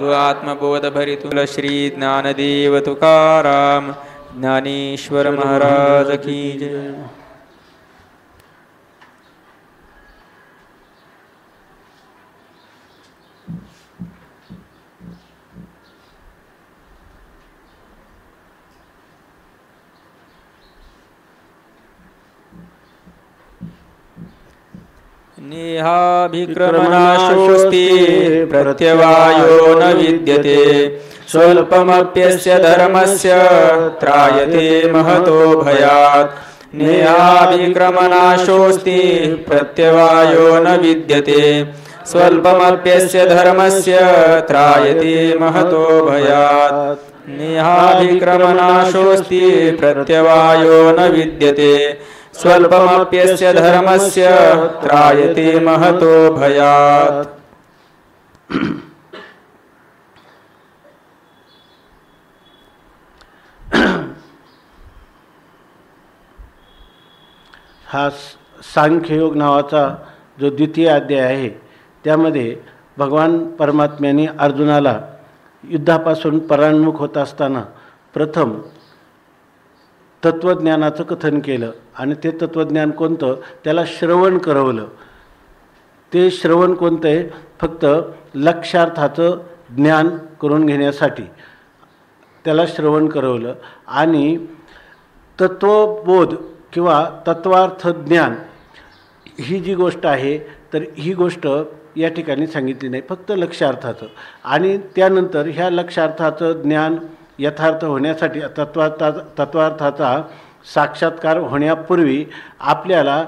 स्वात्मबोधभरितुल श्री ज्ञानदेव तुकाराम ज्ञानेश्वर महाराज की जय। नेहाभिक्रमनाशोऽस्ति प्रत्यवायो न विद्यते स्वल्पमप्यस्य धर्मस्य त्रायते महतो भयात्। नेहाभिक्रमनाशोऽस्ति प्रत्यवायो न विद्यते स्वल्पमप्यस्य धर्मस्य त्रायते महतो भयात्। नेहाभिक्रमनाशोऽस्ति प्रत्यवायो न विद्यते स्वल्पमप्यस्य धर्मस्य त्रायते महतो भयात्। हा सांख्ययोग नावाचा जो द्वितीय अध्याय आहे त्यामध्ये भगवान परमात्म्याने अर्जुनाला युद्धापासून परांगमुख होत असताना प्रथम तत्वज्ञानाचं कथन केलं आणि ते तत्वज्ञान कोणतं त्याला श्रवण करवलं। ते श्रवण कोणतं आहे? फक्त लक्षार्थाचं ज्ञान करून घेण्यासाठी त्याला श्रवण करवलं। आणि तत्वबोध किंवा तत्वार्थ ज्ञान ही जी गोष्ट आहे तर ही गोष्ट या ठिकाणी सांगितली नाही, फक्त लक्षार्थाचं। आणि त्यानंतर ह्या लक्षार्थाचं ज्ञान यथार्थ होण्यासाठी तत्वार्थाचा साक्षात्कार होण्यापूर्वी आपल्याला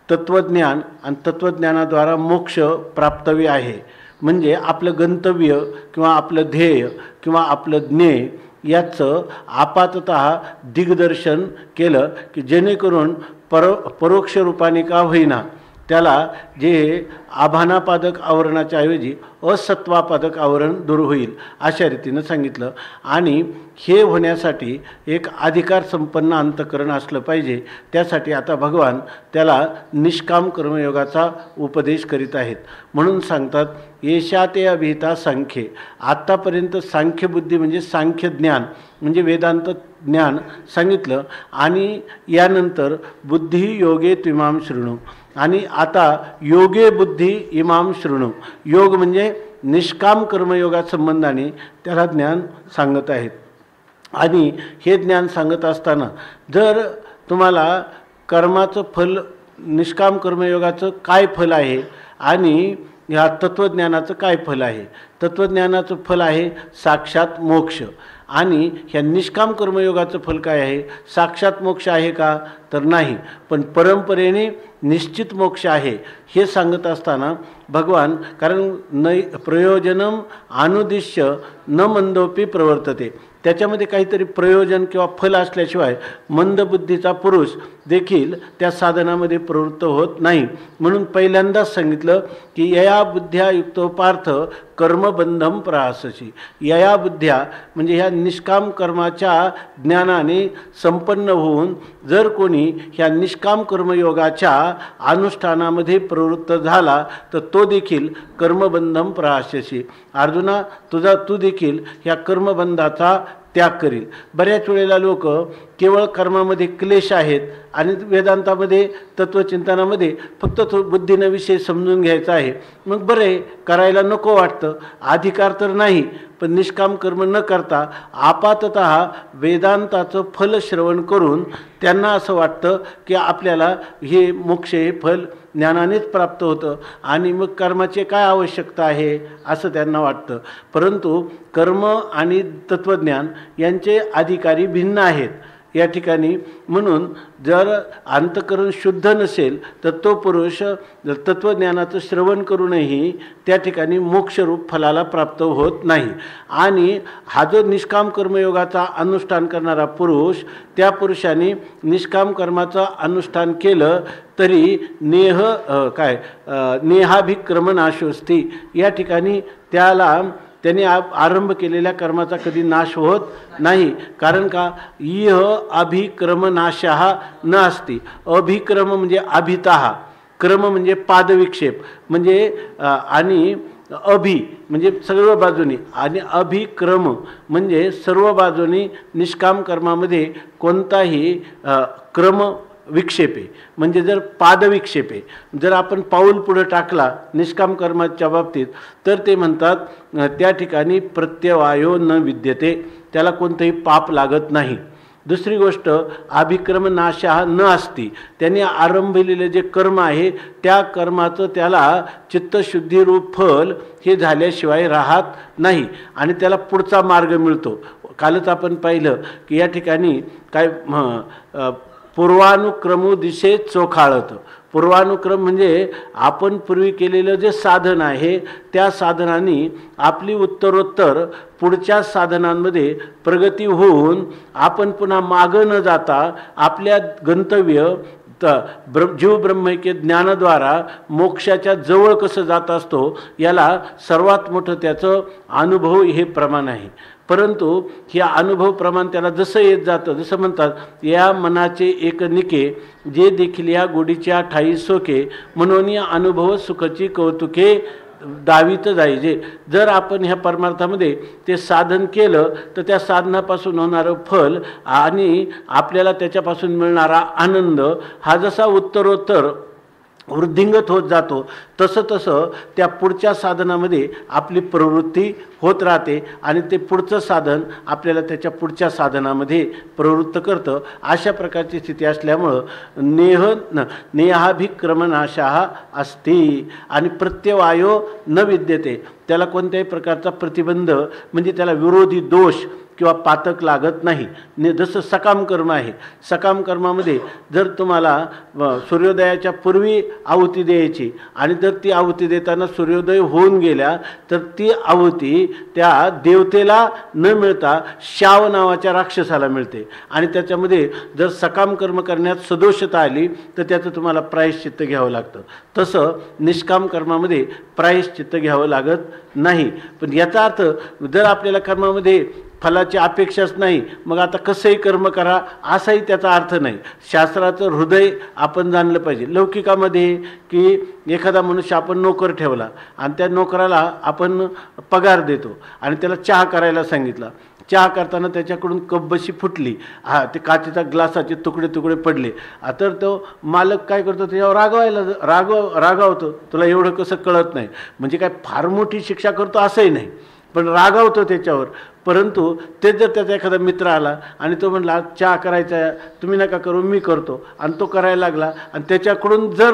तत्वज्ञान आणि तत्वज्ञानाद्वारा मोक्ष प्राप्तव्य आहे। म्हणजे आपलं गंतव्य किंवा आपलं ध्येय किंवा आपलं ज्ञेय याचं आपाततः दिग्दर्शन केलं की जेणेकरून परोक्ष रूपाने का होईना त्याला जे आभानापादक आवरणाच्या ऐवजी असत्वापादक आवरण दूर होईल अशा रीतीनं सांगितलं। आणि हे होण्यासाठी एक अधिकार संपन्न अंतःकरण असलं पाहिजे। त्यासाठी आता भगवान त्याला निष्काम कर्मयोगाचा उपदेश करीत आहेत। म्हणून सांगतात येशा ते अभिहिता सांख्ये। आत्तापर्यंत सांख्यबुद्धी म्हणजे सांख्य ज्ञान म्हणजे वेदांत ज्ञान सांगितलं आणि यानंतर बुद्धी योगे त्विमाम शृणु आणि आता योगे बुद्धी इमाम शृणु। योग म्हणजे निष्काम कर्मयोगा संबंधाने त्याला ज्ञान सांगत आहेत। आणि हे ज्ञान सांगत असताना जर तुम्हाला कर्माचं फल निष्काम कर्मयोगाचं काय फल आहे आणि ह्या तत्वज्ञानाचं काय फल आहे? तत्वज्ञानाचं फल आहे साक्षात मोक्ष आणि ह्या निष्काम कर्मयोगाचं फल काय आहे? साक्षात मोक्ष आहे का? तर नाही, पण परंपरेने निश्चित मोक्ष आहे हे सांगत असताना भगवान कारण न प्रयोजनम अनुदिश्य न मंदोपी प्रवर्तते, त्याच्यामध्ये काहीतरी प्रयोजन किंवा फल असल्याशिवाय मंदबुद्धीचा पुरुष देखील त्या साधनामध्ये प्रवृत्त होत नाही। म्हणून पहिल्यांदाच सांगितलं की यया बुद्ध्या युक्तो पार्थ कर्मबंधम प्रहाससी। यया बुद्ध्या म्हणजे ह्या निष्काम कर्माच्या ज्ञानाने संपन्न होऊन जर कोणी ह्या निष्काम कर्मयोगाच्या अनुष्ठानामध्ये प्रवृत्त झाला तर तो देखील कर्मबंधम प्रहास्यसी। अर्जुना तू देखील ह्या कर्मबंधाचा त्याग करील। बऱ्याच वेळेला लोक केवळ कर्मामध्ये क्लेश आहेत आणि वेदांतामध्ये तत्वचिंतनामध्ये फक्त तो बुद्धीने विषय समजून घ्यायचा आहे, मग बरे करायला नको वाटतं, अधिकार तर नाही, पण निष्काम कर्म न करता आपाततः वेदांताचं फल श्रवण करून त्यांना असं वाटतं की आपल्याला हे मोक्ष हे फल ज्ञानानेच प्राप्त होतं आणि मग कर्माची काय आवश्यकता आहे असं त्यांना वाटतं। परंतु कर्म आणि तत्वज्ञान यांचे अधिकारी भिन्न आहेत या ठिकाणी। म्हणून जर अंतःकरण शुद्ध नसेल तर तो पुरुष तत्वज्ञानाचं श्रवण करूनही त्या ठिकाणी मोक्षरूप फलाला प्राप्त होत नाही। आणि हा जो निष्काम कर्मयोगाचा अनुष्ठान करणारा पुरुष त्या पुरुषाने निष्काम कर्माचं अनुष्ठान केलं तरी नेहाभिक्रमनाशोस्ति या ठिकाणी त्याने आरंभ केलेल्या कर्माचा कधी नाश होत नाही। कारण का इह अभिक्रमनाशः न अस्ति। अभिक्रम म्हणजे अभितः, क्रम म्हणजे पादविक्षेप म्हणजे आणि अभि म्हणजे सर्व बाजूनी आणि अभिक्रम म्हणजे सर्व बाजूनी निष्काम कर्मामध्ये कोणताही क्रम विक्षेप आहे, म्हणजे जर पादविक्षेप आहे, जर आपण पाऊल पुढे टाकला निष्काम कर्माच्या बाबतीत तर ते म्हणतात त्या ठिकाणी प्रत्यवायो न विद्यते, त्याला कोणतंही पाप लागत नाही. दुसरी गोष्ट अभिक्रम नाशा न असती, त्यांनी आरंभलेले जे कर्म आहे त्या कर्माचं त्याला चित्तशुद्धीरूप फल हे झाल्याशिवाय राहत नाही आणि त्याला पुढचा मार्ग मिळतो. कालच आपण पाहिलं की या ठिकाणी काय पूर्वानुक्रमो दिशे चोखाळत. पूर्वानुक्रम म्हणजे आपण पूर्वी केलेलं जे साधन आहे त्या साधनांनी आपली उत्तरोत्तर पुढच्या साधनांमध्ये प्रगती होऊन आपण पुन्हा मागं न जाता आपल्या गंतव्य जीव ब्रह्मैक्य ज्ञानाद्वारा मोक्षाच्या जवळ कसं जात असतो याला सर्वात मोठं त्याचं अनुभव हे प्रमाण आहे. परंतु हे अनुभव प्रमाण त्याला जसं येत जातं, जसं म्हणतात या मनाचे एक निके जे देखील या गोडीच्या ठाई सोके म्हणून या अनुभव सुखची कौतुके दावीत जायचे. जर आपण ह्या परमार्थामध्ये ते साधन केलं तर त्या साधनापासून होणारं फल आणि आपल्याला त्याच्यापासून मिळणारा आनंद हा जसा उत्तरोत्तर वृद्धिंगत होत जातो तसं तसं त्या पुढच्या साधनामध्ये आपली प्रवृत्ती होत राहते आणि ते पुढचं साधन आपल्याला त्याच्या पुढच्या साधनामध्ये प्रवृत्त करतं. अशा प्रकारची स्थिती असल्यामुळं नेहाभिक्रमनाशा असती आणि प्रत्यवायो न विद्यते, त्याला कोणत्याही प्रकारचा प्रतिबंध म्हणजे त्याला विरोधी दोष किंवा पातक लागत नाही. जसं सकाम कर्म आहे, सकाम कर्मामध्ये जर तुम्हाला सूर्योदयाच्या पूर्वी आहुती द्यायची आणि जर ती आहुती देताना सूर्योदय होऊन गेल्या तर ती आहुती त्या देवतेला न मिळता शाव नावाच्या राक्षसाला मिळते आणि त्याच्यामध्ये जर सकाम कर्म करण्यात सदोषता आली तर त्याचं तुम्हाला प्रायश्चित्त घ्यावं लागतं. तसं निष्काम कर्मामध्ये प्रायश्चित्त घ्यावं लागत नाही. पण याचा अर्थ जर आपल्याला कर्मामध्ये फलाची अपेक्षाच नाही मग आता कसंही कर्म करा असाही त्याचा अर्थ नाही. शास्त्राचं हृदय आपण जाणलं पाहिजे. लौकिकामध्ये की एखादा मनुष्य आपण नोकर ठेवला आणि त्या नोकराला आपण पगार देतो आणि त्याला चहा करायला सांगितला. चहा करताना त्याच्याकडून कपबशी फुटली, ते काचेच्या ग्लासाचे तुकडे तुकडे पडले, तर तो मालक काय करतो त्याच्यावर रागावतो. तुला एवढं कसं कळत नाही, म्हणजे काय फार मोठी शिक्षा करतो असंही नाही पण रागावतो त्याच्यावर. परंतु ते जर त्याचा एखादा मित्र आला आणि तो म्हणला चहा करायचा आहे तुम्ही नका करू मी करतो आणि तो करायला लागला आणि त्याच्याकडून जर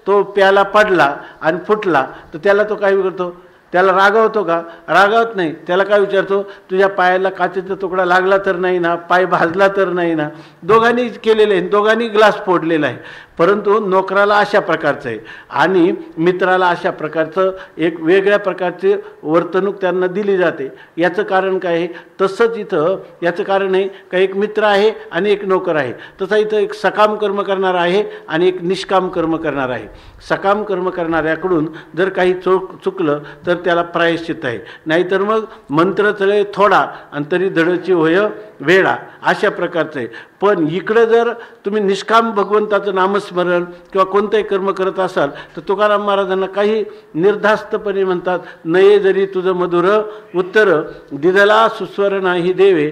तो प्याला पडला आणि फुटला तर त्याला तो काय करतो, त्याला रागावतो का? रागावत नाही. त्याला काय विचारतो, तुझ्या पायाला काचेचा तुकडा लागला तर नाही ना, पाय भाजला तर नाही ना? दोघांनी केलेलं आहे, दोघांनी ग्लास फोडलेला आहे. परंतु नोकराला अशा प्रकारचं आहे आणि मित्राला अशा प्रकारचं एक वेगळ्या प्रकारचे वर्तणूक त्यांना दिली जाते. याचं कारण काय आहे? तसंच इथं याचं कारण आहे का एक मित्र आहे आणि एक नोकर आहे. तसा इथं एक सकाम कर्म करणारा आहे आणि एक निष्काम कर्म करणारा आहे. सकाम कर्म करणाऱ्याकडून जर काही चुकलं तर त्याला प्रायश्चित्त आहे, नाहीतर मग मंत्र चले थोडा आणि तरी धडची होय वेळा अशा प्रकारचं आहे. पण इकडं जर तुम्ही निष्काम भगवंताचं नामस्मरण किंवा कोणतंही कर्म करत असाल तर तुकाराम महाराजांना काही निर्धास्तपणे म्हणतात, नये जरी तुझं मधुर उत्तर दिदला सुस्वर नाही देवे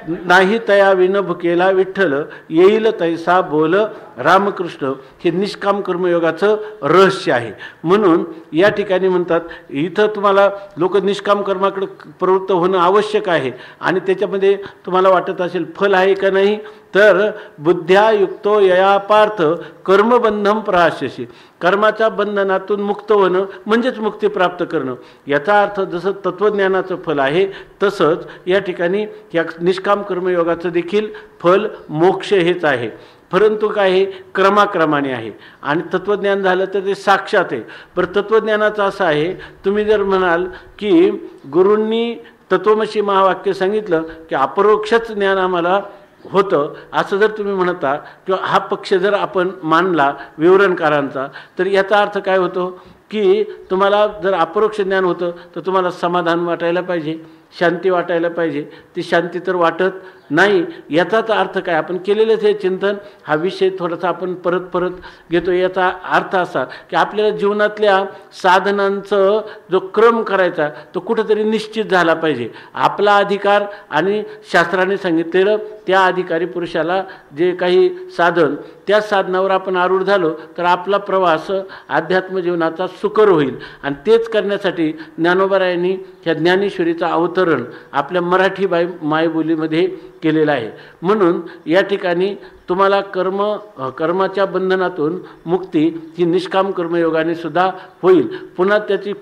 नाही तया विन भुकेला विठ्ठल येईल तैसा बोल रामकृष्ण. हे निष्काम कर्मयोगाचं रहस्य आहे. म्हणून या ठिकाणी म्हणतात इथं तुम्हाला लोक निष्काम कर्माकडे प्रवृत्त होणं आवश्यक आहे आणि त्याच्यामध्ये तुम्हाला वाटत असेल फल आहे का नाही, तर बुद्ध्या युक्तो यया पार्थ कर्मबंधम प्रहास्यसी, कर्माच्या बंधनातून मुक्त होणं म्हणजेच मुक्ती प्राप्त करणं. याचा अर्थ जसं तत्त्वज्ञानाचं फल आहे तसंच या ठिकाणी या निष्काम कर्मयोगाचं देखील फल मोक्ष हेच आहे. परंतु काय आहे, क्रमाक्रमाने आहे आणि तत्त्वज्ञान झालं तर ते साक्षात आहे. बरं तत्त्वज्ञानाचं असं आहे, तुम्ही जर म्हणाल की गुरूंनी तत्त्वमसी महावाक्य सांगितलं की अपरोक्षच ज्ञान आम्हाला होतं असं जर तुम्ही म्हणता किंवा हा पक्ष जर आपण मानला विवरणकारांचा तर याचा अर्थ काय होतो की तुम्हाला जर अपरोक्ष ज्ञान होतं तर तुम्हाला समाधान वाटायला पाहिजे. शांती वाटायला पाहिजे, ती शांती तर वाटत नाही. याचाच अर्थ काय, आपण केलेलंच हे चिंतन, हा विषय थोडासा आपण परत परत घेतो. याचा अर्थ असा की आपल्याला जीवनातल्या साधनांचं जो क्रम करायचा तो कुठंतरी निश्चित झाला पाहिजे. आपला अधिकार आणि शास्त्राने सांगितलेलं त्या अधिकारी पुरुषाला जे काही साधन, त्या साधनावर आपण आरूढ झालो तर आपला प्रवास अध्यात्म जीवनाचा सुकर होईल. आणि तेच करण्यासाठी ज्ञानोबारायांनी ह्या ज्ञानेश्वरीचं अवतरण आपल्या मराठी मायबोलीमध्ये केलेलं आहे. म्हणून या ठिकाणी तुम्हाला कर्माच्या बंधनातून मुक्ती ही निष्काम कर्मयोगाने सुद्धा होईल. पुन्हा त्याची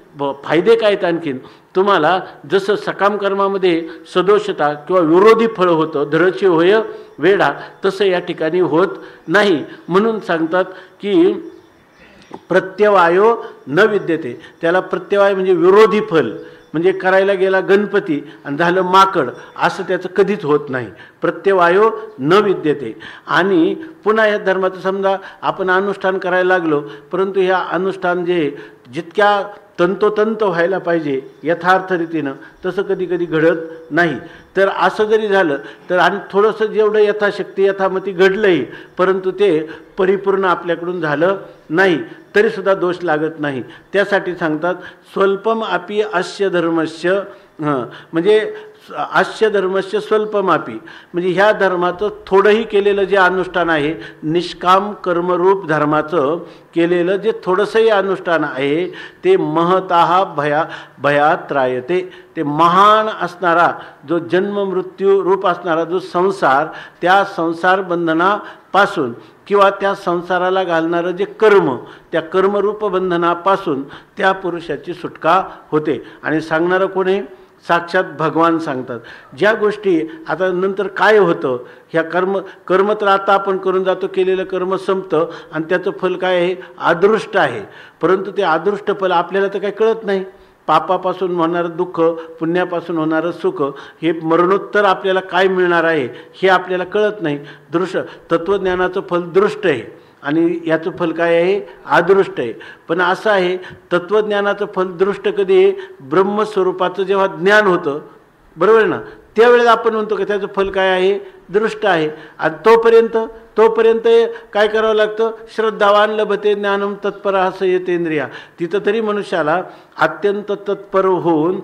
फायदे काय आहेत आणखीन, तुम्हाला जसं सकाम कर्मामध्ये सदोषता किंवा विरोधी फळ होतं, धरची होय वेडा, तसं या ठिकाणी होत नाही. म्हणून सांगतात की प्रत्यवायो न विद्यते. त्याला प्रत्यवाय म्हणजे विरोधी फल, म्हणजे करायला गेला गणपती आणि झालं माकड, असं त्याचं कधीच होत नाही. प्रत्यवायो न विद्यते. आणि पुन्हा या धर्माचं समजा आपण अनुष्ठान करायला लागलो, परंतु ह्या अनुष्ठान जितक्या तंतोतंत व्हायला पाहिजे यथार्थ रीतीनं तसं कधी कधी घडत नाही. तर असं जरी झालं तर आणि थोडंसं जेवढं यथाशक्ती यथामती घडलंही, परंतु ते परिपूर्ण आपल्याकडून झालं नाही तरीसुद्धा दोष लागत नाही. त्यासाठी सांगतात स्वल्पम अपि अस्य धर्मस्य, म्हणजे अस्य धर्मस्य स्वल्पमापी, म्हणजे ह्या धर्माचं थोडंही केलेलं जे अनुष्ठान आहे, निष्काम कर्मरूप धर्माचं केलेलं जे थोडंसंही अनुष्ठान आहे ते महतः भयात त्रायते. ते महान असणारा जो जन्म मृत्यू रूप असणारा जो संसार, त्या संसार बंधनापासून किंवा त्या संसाराला घालणारं जे कर्म, त्या कर्मरूप बंधनापासून त्या पुरुषाची सुटका होते. आणि सांगणारं कोणी, साक्षात भगवान सांगतात. ज्या गोष्टी आता नंतर काय होतं, ह्या कर्म तर आता आपण करून जातो, केलेलं कर्म संपतं आणि त्याचं फल काय आहे, अदृष्ट आहे. परंतु ते अदृष्ट फल आपल्याला तर काही कळत नाही. पापापासून होणारं दुःख, पुण्यापासून होणारं सुख, हे मरणोत्तर आपल्याला काय मिळणार आहे हे आपल्याला कळत नाही. तत्त्वज्ञानाचं फल दृष्ट आहे आणि याचं फल काय आहे, अदृष्ट आहे. पण असं आहे, तत्त्वज्ञानाचं फल दृष्ट कधी आहे, ब्रह्मस्वरूपाचं जेव्हा ज्ञान होतं, बरोबर आहे ना, त्यावेळेला आपण म्हणतो की त्याचं फल काय आहे, दृष्ट आहे. आणि तोपर्यंत काय करावं लागतं, श्रद्धावान लभते ज्ञानम तत्परा संयतेंद्रिया. तिथं तरी मनुष्याला अत्यंत तत्पर होऊन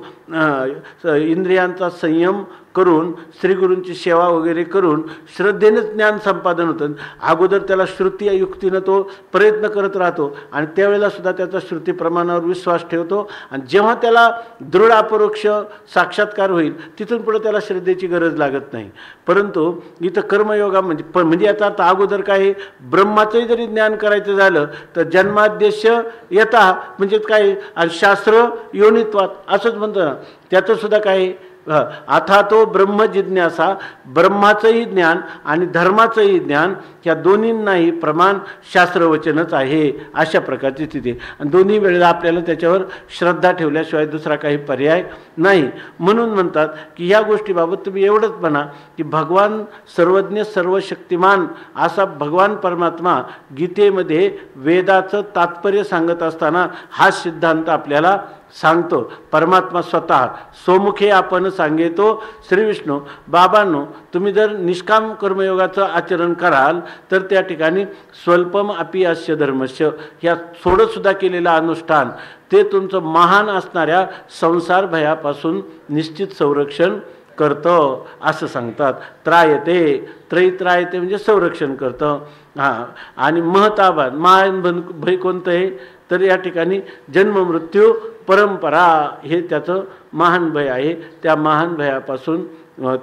इंद्रियांचा संयम करून श्रीगुरूंची सेवा वगैरे करून श्रद्धेनेच ज्ञान संपादन होतं. अगोदर त्याला श्रुती युक्तीनं तो प्रयत्न करत राहतो आणि त्यावेळेला सुद्धा त्याचा श्रुती प्रमाणावर विश्वास ठेवतो. आणि जेव्हा त्याला दृढ अपरोक्ष साक्षात्कार होईल तिथून पुढे त्याला श्रद्धेची गरज लागत नाही. परंतु इथं कर्मयोगा म्हणजे याचा अर्थ अगोदर काय, ब्रह्माचंही जरी ज्ञान करायचं झालं तर जन्माद्यश यथा म्हणजे काय, आणि शास्त्र योनित्वात असंच म्हणतो ना, त्याचं सुद्धा काय, अथा तो ब्रह्म जिज्ञासा, ब्रह्माचंही ज्ञान आणि धर्माचंही ज्ञान, ह्या दोन्हींनाही प्रमाण शास्त्रवचनच आहे. अशा प्रकारची स्थिती. आणि दोन्ही वेळेला आपल्याला त्याच्यावर श्रद्धा ठेवल्याशिवाय दुसरा काही पर्याय नाही. म्हणून म्हणतात की ह्या गोष्टीबाबत तुम्ही एवढंच म्हणा की भगवान सर्वज्ञ सर्वशक्तिमान असा भगवान परमात्मा गीतेमध्ये वेदाचं तात्पर्य सांगत असताना हा सिद्धांत आपल्याला सांगतो. परमात्मा स्वतः स्वमुखे आपण सांगेतो, श्री विष्णू बाबांनो तुम्ही जर निष्काम कर्मयोगाचं आचरण कराल तर त्या ठिकाणी स्वल्पम अपि अस्य धर्मस्य, ह्या थोडंसुद्धा केलेलं अनुष्ठान ते तुमचं महान असणाऱ्या संसार भयापासून निश्चित संरक्षण करतं असं सांगतात. त्रायते म्हणजे संरक्षण करतं. हां, आणि महताबाद महान भय कोणतं आहे तर या ठिकाणी जन्म मृत्यू परंपरा हे त्याचं महान भय आहे. त्या महान भयापासून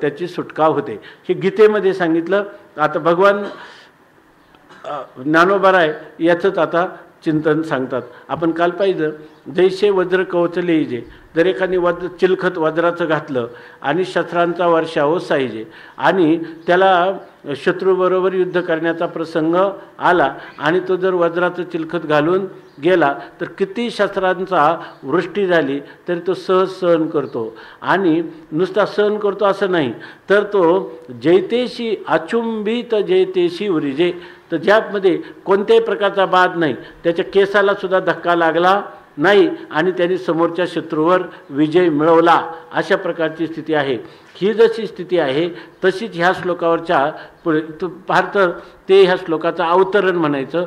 त्याची सुटका होते. हे गीतेमध्ये सांगितलं. आता भगवान ज्ञानोबाराय याचंच आता चिंतन सांगतात. आपण काल पाहिलं, जैसे वज्र कवचले जे, जर एखादी चिलखत वज्राचं घातलं आणि शस्त्रांचा वर्षाव साहिजे आणि त्याला शत्रूबरोबर युद्ध करण्याचा प्रसंग आला आणि तो जर वज्राचं चिलखत घालून गेला तर किती शस्त्रांचा वृष्टी झाली तरी तो सहज सहन करतो. आणि नुसता सहन करतो असं नाही तर तो जैतेशी अचुंबित जैतेशी उरिजे, तर ज्यामध्ये कोणत्याही प्रकारचा बाद नाही, त्याच्या केसाला सुद्धा धक्का लागला नाही आणि त्यांनी समोरच्या शत्रूवर विजय मिळवला, अशा प्रकारची स्थिती आहे. ही जशी स्थिती आहे तशीच ह्या श्लोकावरच्या फार तर ते ह्या श्लोकाचं अवतरण म्हणायचं.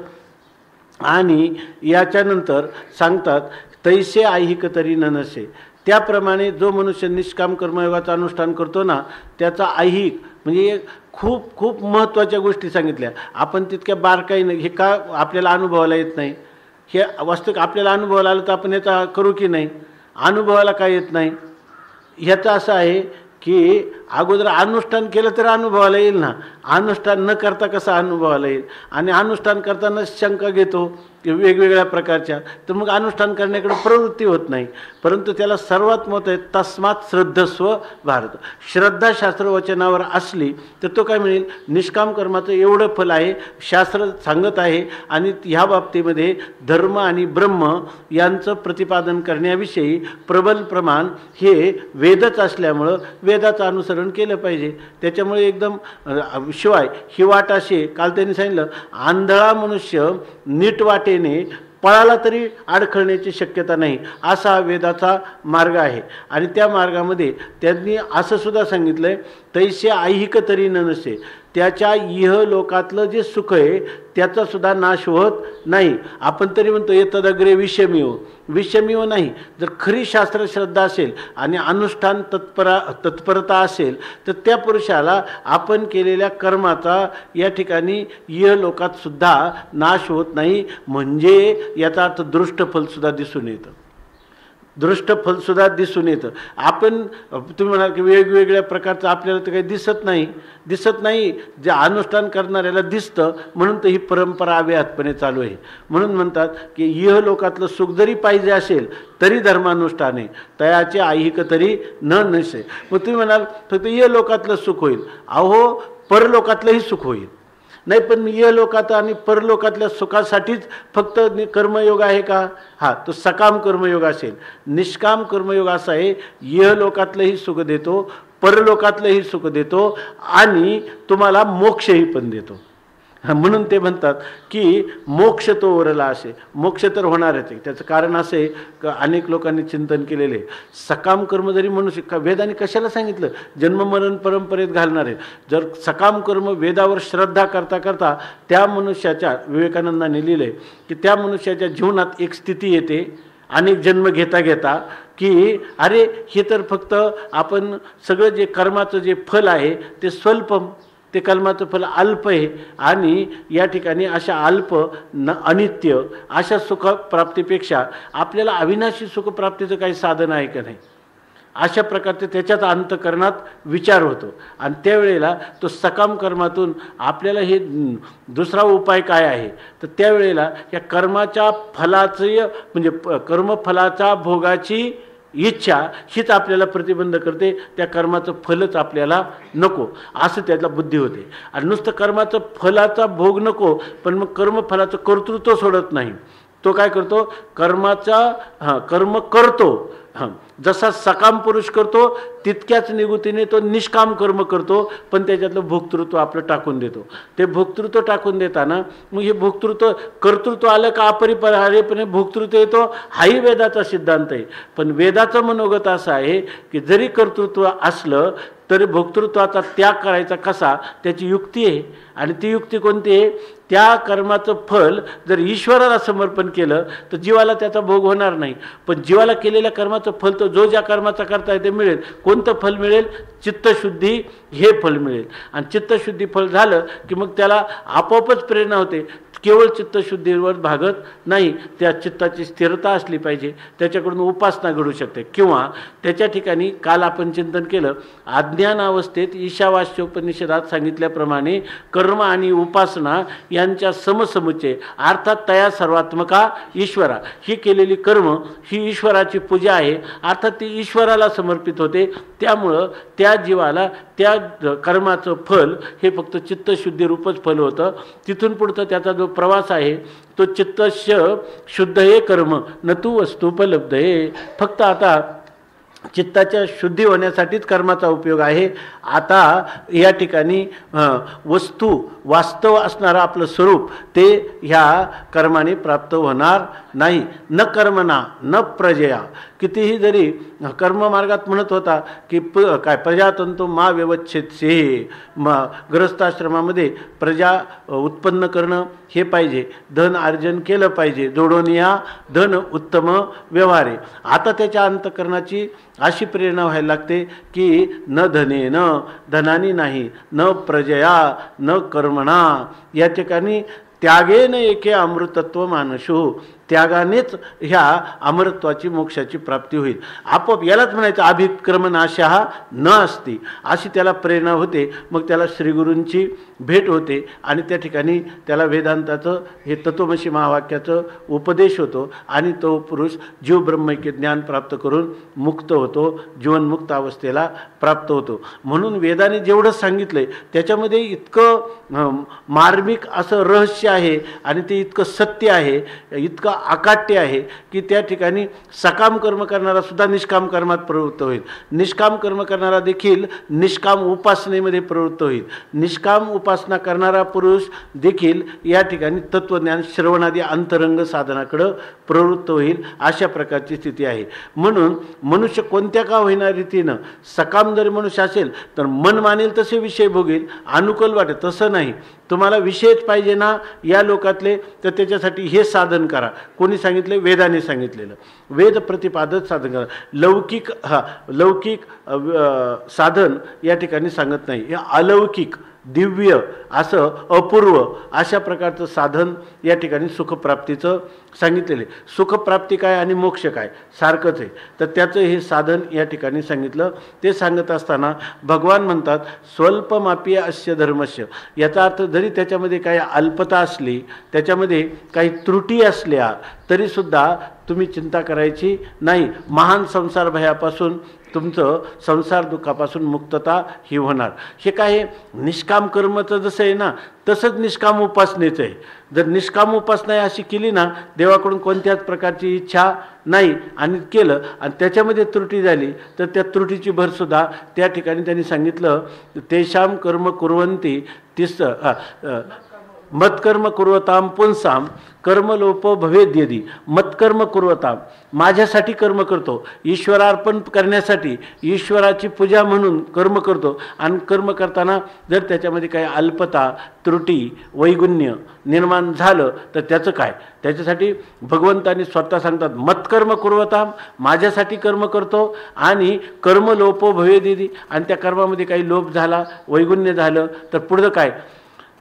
आणि याच्यानंतर सांगतात तैसे ऐहिक तरी न नसे. त्याप्रमाणे जो मनुष्य निष्काम कर्मयोगाचं अनुष्ठान करतो ना, त्याचा ऐहिक म्हणजे खूप खूप महत्त्वाच्या गोष्टी सांगितल्या. आपण तितक्या बारकाईनं हे का आपल्याला अनुभवाला येत नाही, हे वास्तविक आपल्याला अनुभवाला आलं तर आपण याचा करू की नाही. अनुभवाला काय येत नाही ह्याचं असं आहे की अगोदर अनुष्ठान केलं तर अनुभवाला येईल ना, अनुष्ठान न करता कसं अनुभवाला येईल. आणि अनुष्ठान करताना शंका घेतो वेगवेगळ्या प्रकारच्या, तर मग अनुष्ठान करण्याकडे प्रवृत्ती होत नाही. परंतु त्याला सर्वात महत्त्व आहे तस्मात श्रद्धस्व भारत. श्रद्धा शास्त्र वचनावर असली तर तो काय मिळेल, निष्काम कर्माचं एवढं फल आहे शास्त्र सांगत आहे. आणि ह्या बाबतीमध्ये धर्म आणि ब्रह्म यांचं प्रतिपादन करण्याविषयी प्रबल प्रमाण हे वेदच असल्यामुळं वेदाचं अनुसरण केलं पाहिजे. त्याच्यामुळे एकदम शिवाय ही वाट अशी, काल त्यांनी सांगितलं आंधळा मनुष्य नीट वाटेने पळाला तरी अडखळण्याची शक्यता नाही, असा वेदाचा मार्ग आहे. आणि त्या मार्गामध्ये त्यांनी असं सुद्धा सांगितलं आहे तैसे ऐहिक तरी न नसे. त्याच्या इहलोकातलं जे सुख आहे त्याचासुद्धा नाश होत नाही. आपण तरी म्हणतो येतदग्रे विषमीव नाही. जर खरी शास्त्रश्रद्धा असेल आणि अनुष्ठान तत्परता असेल तर त्या पुरुषाला आपण केलेल्या कर्माचा या ठिकाणी इहलोकात सुद्धा नाश होत नाही. म्हणजे याचा अर्थ दृष्टफलसुद्धा दिसून येतं, दृष्टफलसुद्धा दिसून येतं. आपण तुम्ही म्हणाल की वेगवेगळ्या प्रकारचं आपल्याला तर काही दिसत नाही. जे अनुष्ठान करणाऱ्याला दिसतं म्हणून तर ही परंपरा अव्याहतपणे चालू आहे. म्हणून म्हणतात की इहलोकातलं सुख जरी पाहिजे असेल तरी धर्मानुष्ठान आहे, तयाचे ऐहिक तरी न नसे. मग तुम्ही म्हणाल फक्त इहलोकातलं सुख होईल, अहो परलोकातलंही सुख होईल. नाही पण इहलोकात आणि परलोकातल्या सुखासाठीच फक्त कर्मयोग आहे का? हा, तो सकाम कर्मयोग असेल. निष्काम कर्मयोग असा आहे इहलोकातलंही सुख देतो, परलोकातलंही सुख देतो आणि तुम्हाला मोक्षही पण देतो. म्हणून ते म्हणतात की मोक्ष तो वरला असे. मोक्ष तर होणारच आहे. त्याचं कारण असं आहे की अनेक लोकांनी चिंतन केलेले आहे सकाम कर्म जरी मनुष्य वेदाने कशाला सांगितलं, जन्ममरण परंपरेत घालणार आहे. जर सकाम कर्म वेदावर श्रद्धा करता करता त्या मनुष्याच्या, विवेकानंदाने लिहिलं आहे की त्या मनुष्याच्या जीवनात एक स्थिती येते अनेक जन्म घेता घेता की अरे हे तर फक्त आपण सगळं जे कर्माचं जे फल आहे ते स्वल्पम, ते कर्माचं फल अल्प आहे. आणि या ठिकाणी अशा अल्प अनित्य अशा सुखप्राप्तीपेक्षा आपल्याला अविनाशी सुखप्राप्तीचं काही साधन आहे का नाही, अशा प्रकारचे त्याच्यात अंतःकरणात विचार होतो. आणि त्यावेळेला तो सकाम कर्मातून आपल्याला हे दुसरा उपाय काय आहे, तर त्यावेळेला या कर्माच्या फलाचं म्हणजे कर्मफलाचा भोगाची इच्छा हीच आपल्याला प्रतिबंध करते. त्या कर्माचं फलच आपल्याला नको असं त्याला बुद्धी होते. आणि नुसतं कर्माचं फलाचा भोग नको, पण मग कर्मफलाचं कर्तृत्व सोडत नाही. तो काय करतो, कर्म करतो. जसा सकाम पुरुष करतो तितक्याच निगुतीने तो निष्काम कर्म करतो, पण त्याच्यातलं भोक्तृत्व आपलं टाकून देतो. ते भोक्तृत्व टाकून देताना मग हे भोक्तृत्व कर्तृत्व आलं का अपरिहार्यपणे भोक्तृत्व येतो, हाही वेदाचा सिद्धांत आहे. पण वेदाचं मनोगत असं आहे की जरी कर्तृत्व असलं तरी भोक्तृत्वाचा त्याग करायचा कसा, त्याची युक्ती आहे. आणि ती युक्ती कोणती आहे, त्या कर्माचं फल जर ईश्वराला समर्पण केलं तर जीवाला त्याचा भोग होणार नाही. पण जीवाला केलेल्या कर्माचं फल तर जो ज्या कर्माचा करताय ते मिळेल. कोणतं फल मिळेल, चित्तशुद्धी हे फल मिळेल. आणि चित्तशुद्धी फल झालं की मग त्याला आपोआपच प्रेरणा होते. केवळ चित्तशुद्धीवर भागत नाही, त्या चित्ताची स्थिरता असली पाहिजे, त्याच्याकडून उपासना घडू शकते. किंवा त्याच्या ठिकाणी काल आपण चिंतन केलं अज्ञान अवस्थेत ईशावास्योपनिषदात सांगितल्याप्रमाणे कर्म आणि उपासना यांच्या समसमुच्चय अर्थात तया सर्वात्मका ईश्वरा. ही केलेली कर्म ही ईश्वराची पूजा आहे, अर्थात ती ईश्वराला समर्पित होते. त्यामुळं त्या जीवाला त्या कर्माचं फल हे फक्त चित्तशुद्धीरूपच फल होतं. तिथून पुढचं त्याचा जो प्रवास आहे तो चित्तस्य शुद्ध हे कर्म न तू वस्तुपलब्ध आहे. फक्त आता चित्ताच्या शुद्धी होण्यासाठीच कर्माचा उपयोग आहे. आता या ठिकाणी वस्तू वास्तव असणारं आपलं स्वरूप ते ह्या कर्माने प्राप्त होणार नाही. न कर्मणा न प्रजया. कितीही जरी कर्ममार्गात म्हणत होता की काय प्रजातंतु मा व्यवच्छेदसे, गृहस्थाश्रमामध्ये प्रजा उत्पन्न करणं हे पाहिजे, धन अर्जन केलं पाहिजे, जोडून या धन उत्तम व्यवहारे. आता त्याच्या अंतःकरणाची अशी प्रेरणा व्हायला लागते की न धनेन, धनानी नाही, न प्रजया न कर्मणा. या ठिकाणी त्यागेन एके अमृतत्व मानशो. त्यागानेच ह्या अमरत्वाची मोक्षाची प्राप्ती होईल. आपोआप यालाच म्हणायचं अभिक्रमनाशा न असती, अशी त्याला प्रेरणा होते. मग त्याला श्रीगुरूंची भेट होते आणि त्या ठिकाणी त्याला वेदांताचं हे तत्वमसी महावाक्याचं उपदेश होतो आणि तो पुरुष जीव ब्रह्मैक्य ज्ञान प्राप्त करून मुक्त होतो, जीवनमुक्त अवस्थेला प्राप्त होतो. म्हणून वेदाने जेवढं सांगितलंय त्याच्यामध्ये इतकं मार्मिक असं रहस्य आहे आणि ते इतकं सत्य आहे, इतकं अकाट्य आहे की त्या ठिकाणी सकाम कर्म करणारा सुद्धा निष्काम कर्मात प्रवृत्त होईल, निष्काम कर्म करणारा देखील निष्काम उपासनेमध्ये प्रवृत्त होईल, निष्काम उपासना करणारा पुरुष देखील या ठिकाणी तत्वज्ञान श्रवणादी अंतरंग साधनाकडं प्रवृत्त होईल. अशा प्रकारची स्थिती आहे. म्हणून मनुष्य कोणत्या का होईना रीतीनं सकाम जर मनुष्य असेल तर मन मानेल तसे विषय भोगेल, अनुकूल वाटेल तसं नाही. तुम्हाला विषयच पाहिजे ना या लोकातले, तर त्याच्यासाठी हे साधन करा. कोणी सांगितले? वेदाने सांगितलेलं. वेद प्रतिपादक साधन करा. लौकिक साधन या ठिकाणी सांगत नाही. हे अलौकिक दिव्य असं अपूर्व अशा प्रकारचं साधन या ठिकाणी सुखप्राप्तीचं सांगितलेले. सुखप्राप्ती काय आणि मोक्ष काय सारखंच आहे. तर त्याचं हे साधन या ठिकाणी सांगितलं. ते सांगत असताना भगवान म्हणतात स्वल्पमापीय अस्य धर्मस्य. याचा अर्थ जरी त्याच्यामध्ये काही अल्पता असली, त्याच्यामध्ये काही त्रुटी असल्या तरीसुद्धा तुम्ही चिंता करायची नाही. महान संसार भयापासून तुमचं संसार दुःखापासून मुक्तता ही होणार. हे काय निष्काम कर्मचं जसं आहे ना तसंच निष्काम उपासनेचं आहे. जर निष्काम उपासना अशी केली ना, देवाकडून कोणत्याच प्रकारची इच्छा नाही आणि केलं आणि त्याच्यामध्ये त्रुटी झाली तर त्या त्रुटीची भरसुद्धा त्या ठिकाणी त्यांनी सांगितलं तेषाम कर्म कुर्वन्ति मत्कर्म कुर्वताम पुंसाम कर्मलोपो भवेद्यदी. मत्कर्म कुर्वताम, माझ्यासाठी कर्म करतो, ईश्वरार्पण करण्यासाठी, ईश्वराची पूजा म्हणून कर्म करतो आणि कर्म करताना जर त्याच्यामध्ये काही अल्पता त्रुटी वैगुण्य निर्माण झालं तर त्याचं काय? त्याच्यासाठी भगवंतांनी स्वतः सांगतात मत्कर्म कुर्वताम, माझ्यासाठी कर्म करतो आणि कर्मलोपो भवेद्यदी. आणि त्या कर्मामध्ये काही लोप झाला वैगुण्य झालं तर पुढं काय?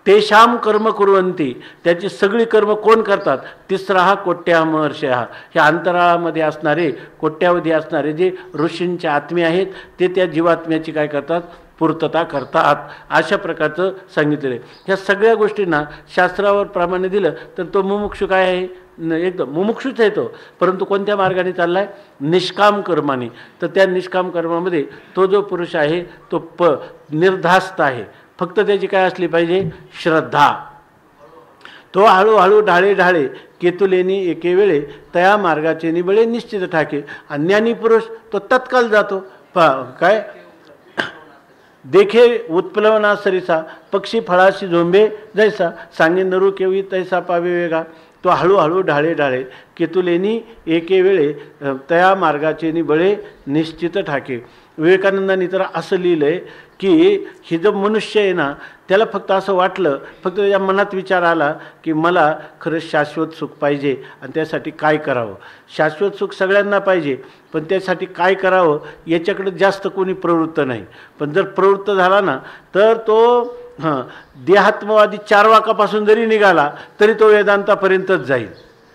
तेषाम कर्म कुर्वन्ति, त्याची सगळी कर्म कोण करतात? तिसरा हा कोट्यामहर्षय. हे अंतराळामध्ये असणारे कोट्यावधी असणारे जे ऋषींचे आत्मे आहेत ते त्या जीवात्म्याची काय करतात? पूर्तता करतात. अशा प्रकारचं सांगितलेलं आहे. ह्या सगळ्या गोष्टींना शास्त्रावर प्रामाण्य दिलं तर तो मुमुक्षु काय आहे? एकदम मुमुक्षुच आहे तो, परंतु कोणत्या मार्गाने चालला आहे? निष्काम कर्माने. तर त्या निष्काम कर्मामध्ये तो जो पुरुष आहे तो निर्धास्त आहे. फक्त त्याची काय असली पाहिजे? श्रद्धा. तो हळूहळू ढाळे ढाळे केतुलेनी एके वेळे तया मार्गाचे निबळे निश्चित ठाके. ज्ञानी पुरुष तो तत्काल जातो. काय देखे उत्प्लवना सरिसा पक्षी फळाशी झोंबे जैसा सांगे नरू केवी तैसा पावे वेगा. तो हळूहळू ढाळे ढाळे केतुलेनी एके वेळे तया मार्गाचे निबळे निश्चित ठाके. विवेकानंदांनी तर असं लिहिलं आहे की हे जो मनुष्य आहे ना त्याला फक्त असं वाटलं, फक्त त्याच्या मनात विचार आला की मला खरं शाश्वत सुख पाहिजे आणि त्यासाठी काय करावं. शाश्वत सुख सगळ्यांना पाहिजे पण त्यासाठी काय करावं याच्याकडे जास्त कोणी प्रवृत्त नाही. पण जर प्रवृत्त झाला ना तर तो देहात्मवादी चारवाकापासून जरी निघाला तरी तो वेदांतापर्यंतच जाईल.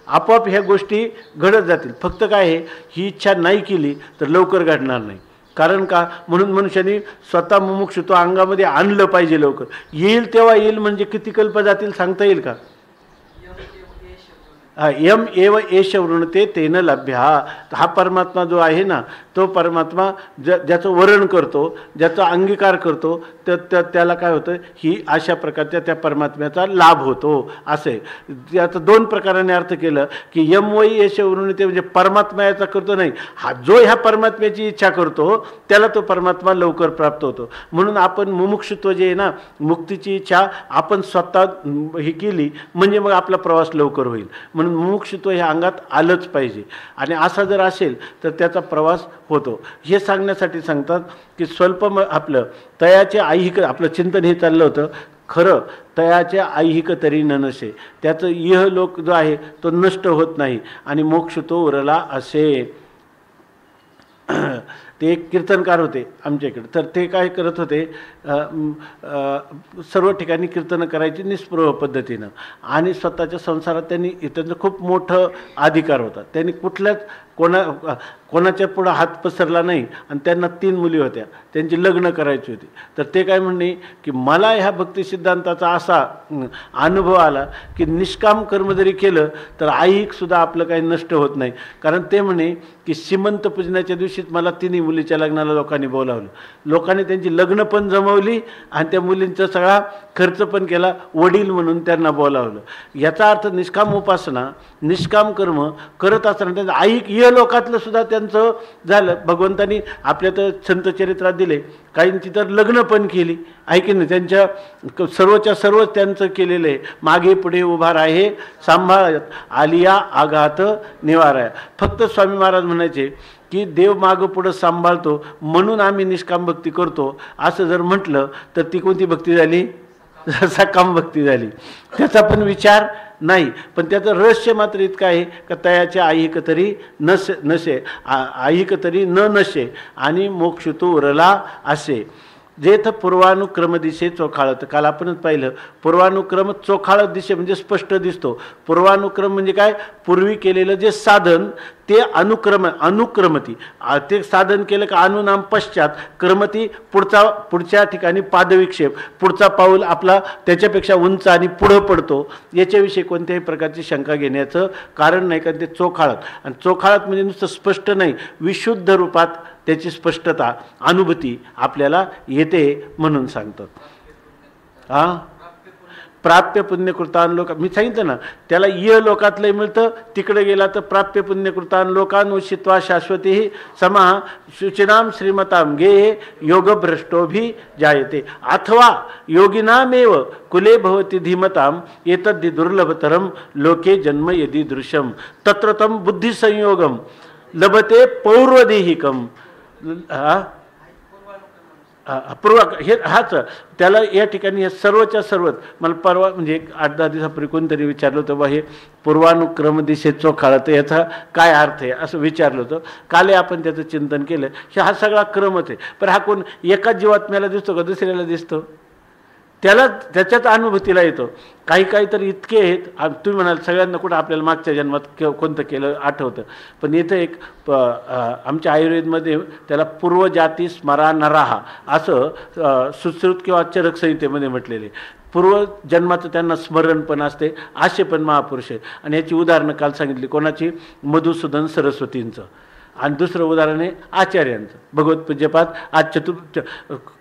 आपोआप ह्या गोष्टी घडत जातील. फक्त काय आहे, ही इच्छा नाही केली तर लवकर घडणार नाही. कारण का? म्हणून मनुष्याने स्वतः मुमुक्षुत्व अंगामध्ये आणलं पाहिजे. लवकर येईल तेव्हा येईल म्हणजे किती कल्प जातील सांगता येईल का? यम एव एष वृणते तेन लभ्य. हा परमात्मा जो आहे ना, तो परमात्मा ज्याचं वरण करतो, ज्याचा अंगीकार करतो, त्याला काय होतं, ही अशा प्रकारच्या त्या परमात्म्याचा लाभ होतो. असे याचं दोन प्रकाराने अर्थ केलं की यम वै एष वृणते म्हणजे परमात्मा याचा करतो नाही, हा जो ह्या परमात्म्याची इच्छा करतो त्याला तो परमात्मा लवकर प्राप्त होतो. म्हणून आपण मुमुक्षुत्व जे आहे ना, मुक्तीची इच्छा आपण स्वतः ही केली म्हणजे मग आपला प्रवास लवकर होईल. म्हणून मुमुक्षुत्व हे अंगात आलंच पाहिजे. आणि असा जर असेल तर त्याचा प्रवास होतो. हे सांगण्यासाठी सांगतात की स्वल्प आपलं तयाचे ऐहिक, आपलं चिंतन हे चाललं होतं. खरं तयाचे ऐहिक तरी ननसे, त्याचं इहलोक जो आहे तो नष्ट होत नाही आणि मोक्ष तो उरला असे. ते एक कीर्तनकार होते आमच्या इकडे, तर ते काय करत होते, सर्व ठिकाणी कीर्तनं करायची निस्पृह पद्धतीनं आणि स्वतःच्या संसारात त्यांनी, त्यांचं खूप मोठं अधिकार होता. त्यांनी कुठल्याच कोणाच्या पुढं हात पसरला नाही आणि त्यांना 3 मुली होत्या, त्यांची लग्न करायची होती. तर ते काय म्हणणे की मला ह्या भक्ती सिद्धांताचा असा अनुभव आला की निष्काम कर्म जरी केलं तर ऐहिकसुद्धा आपलं काही नष्ट होत नाही. कारण ते म्हणे की श्रीमंत पूजनाच्या दिवशीच मला 3 मुलीच्या लग्नाला लोकांनी बोलावलं. लोकांनी त्यांची लग्न पण जमवली आणि त्या मुलींचा सगळा खर्च पण केला, वडील म्हणून त्यांना बोलावलं. याचा अर्थ निष्काम उपासना, निष्काम कर्म करत असताना त्यांचं ऐहिक लोकातलं सुद्धा त्यांचं झालं. भगवंतांनी आपल्या तर संत चरित्रात दिले, काहींची तर लग्न पण केली आहे की नाही, त्यांच्या सर्वच्या सर्वच त्यांचं केलेलं आहे. मागे पुढे उभा राहे सांभाळत आलिया आघात निवाराया. फक्त स्वामी महाराज म्हणायचे की देव मागं पुढं सांभाळतो म्हणून आम्ही निष्काम भक्ती करतो, असं जर म्हटलं तर ती कोणती भक्ती झाली, सकाम भक्ती झाली. त्याचा पण विचार नाही. पण त्याचं रहस्य मात्र इतकं आहे का तयाच्या ऐहिक तरी नसे ऐहिक तरी नशे आणि मोक्ष तो उरला असे. जेथ पूर्वानुक्रम दिशे चोखाळत, काल आपणच पाहिलं पूर्वानुक्रम चोखाळत दिशे म्हणजे स्पष्ट दिसतो. पूर्वानुक्रम म्हणजे काय, पूर्वी केलेलं जे साधन ते अनुक्रमती, ते साधन केलं का अनुनाम पश्चात क्रमती, पुढच्या ठिकाणी पादविक्षेप, पुढचा पाऊल आपला त्याच्यापेक्षा उंच आणि पुढं पडतो. याच्याविषयी कोणत्याही प्रकारची शंका घेण्याचं कारण नाही, कारण ते चोखाळत. आणि चोखाळत म्हणजे नुसतं स्पष्ट नाही, विशुद्ध रूपात त्याची स्पष्टता अनुभूती आपल्याला येते म्हणून सांगतात. प्राप्य पुण्यकृतान लोक, मी सांगितलं ना, त्याला लोकातलंही मिळतं, तिकडे गेला तर प्राप्य पुण्यकृतान लोकानुषित्वा शाश्वती समाह शुचिनाम श्रीमताम गे योगभ्रष्टोभी जायते अथवा योगिनामेव कुले भवती धीमताम एतद्दि दुर्लभतरम लोके जन्म यदि दृश्यम तत्र तम बुद्धिसंयोगम लभते पौर्वदेहिकम. पूर्व हे हाच त्याला या ठिकाणी हे सर्वच्या सर्वच. मला परवा म्हणजे 8-10 दिवसापूर्वी कोणतरी विचारलं होतं, बा हे पूर्वानुक्रम दिशे चोखाळत याचा काय अर्थ आहे असं विचारलं होतं. काल आपण त्याचं चिंतन केलं. हा सगळा क्रमच आहे. पण हा कोण एकाच जीवात्म्याला दिसतो का दुसऱ्याला दिसतो? त्याला त्याच्यात अनुभूतीला येतो. काही तर इतके आहेत, तुम्ही म्हणाल सगळ्यांना कुठं आपल्याला मागच्या जन्मात कोणतं केलं आठवतं. पण इथं एक आमच्या आयुर्वेदमध्ये त्याला पूर्वजाती स्मरा नराहा असं सुश्रुत किंवा चरक संहितेमध्ये म्हटलेले. पूर्वजन्माचं त्यांना स्मरण पण असते, असे पण महापुरुष आहेत. आणि याची उदाहरणं काल सांगितली. कोणाची? मधुसूदन सरस्वतींचं. आणि दुसरं उदाहरण आहे आचार्यांचं, भगवत पूज्यपाद आज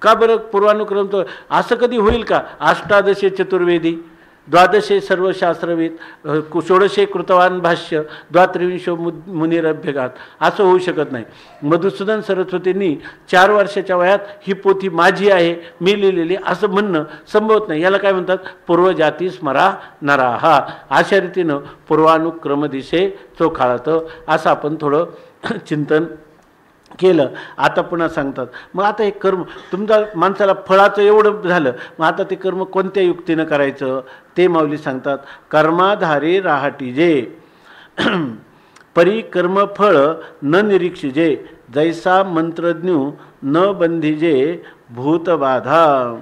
का बरं पूर्वानुक्रम तो असं कधी होईल का? 18 चतुर्वेदी, 12 सर्वशास्त्रविद, 16 कृतवान भाष्य, 23 मुनिरभ्यगात, असं होऊ शकत नाही. मधुसूदन सरस्वतींनी 4 वर्षाच्या वयात ही पोथी माझी आहे, मी लिहिलेली असं म्हणणं संभवत नाही. याला काय म्हणतात? पूर्वजाती स्मरा नराहा. अशा रीतीनं पूर्वानुक्रम दिशे चोखाळतं असं आपण थोडं चिंतन केलं. आता पुन्हा सांगतात मग आता हे कर्म तुमचा माणसाला फळाचं एवढं झालं, मग आता ते कर्म कोणत्या युक्तीनं करायचं ते माऊली सांगतात. कर्माधारे राहटीजे परी कर्मफळ न निरीक्षिजे जैसा मंत्रज्ञू न बंधिजे भूतबाधा.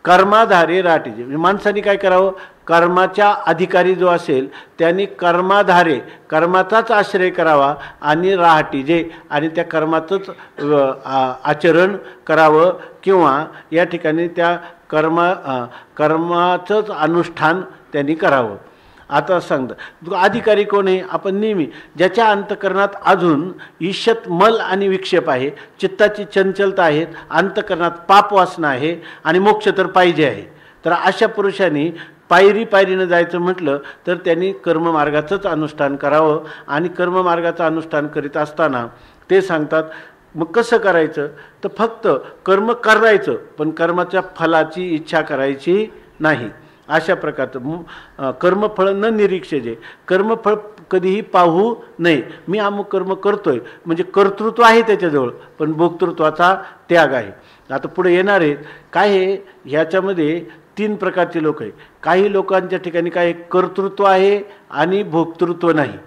कर्माधारे राहटीजे म्हणजे माणसाने काय करावं? कर्माच्या अधिकारी जो असेल त्यांनी कर्माधारे, कर्माचाच आश्रय करावा आणि राहटीजे आणि त्या कर्माचंच आचरण करावं किंवा या ठिकाणी त्या कर्माचंच अनुष्ठान त्यांनी करावं. आता सांगतं अधिकारी कोण आहे? आपण नेहमी ज्याच्या अंतःकरणात अजून ईशत मल आणि विक्षेप आहे, चित्ताची चंचलता आहेत, अंतःकरणात पापवासना आहे आणि मोक्ष तर पाहिजे आहे, तर अशा पुरुषांनी पायरीनं जायचं म्हटलं तर त्यांनी कर्ममार्गाचंच अनुष्ठान करावं. आणि कर्ममार्गाचं अनुष्ठान करीत असताना ते सांगतात मग कसं करायचं? तर फक्त कर्म करायचं, पण कर्माच्या फलाची इच्छा करायची नाही. अशा प्रकारचं कर्मफळ न निरीक्षजे, कर्मफळ कधीही पाहू नये. मी अमुक कर्म करतोय म्हणजे कर्तृत्व आहे त्याच्याजवळ, पण भोक्तृत्वाचा त्याग आहे. आता पुढे येणार आहेत काय आहे, ह्याच्यामध्ये 3 प्रकारचे लोक आहे. काही लोकांच्या ठिकाणी काय कर्तृत्व आहे आणि भोक्तृत्व नाही.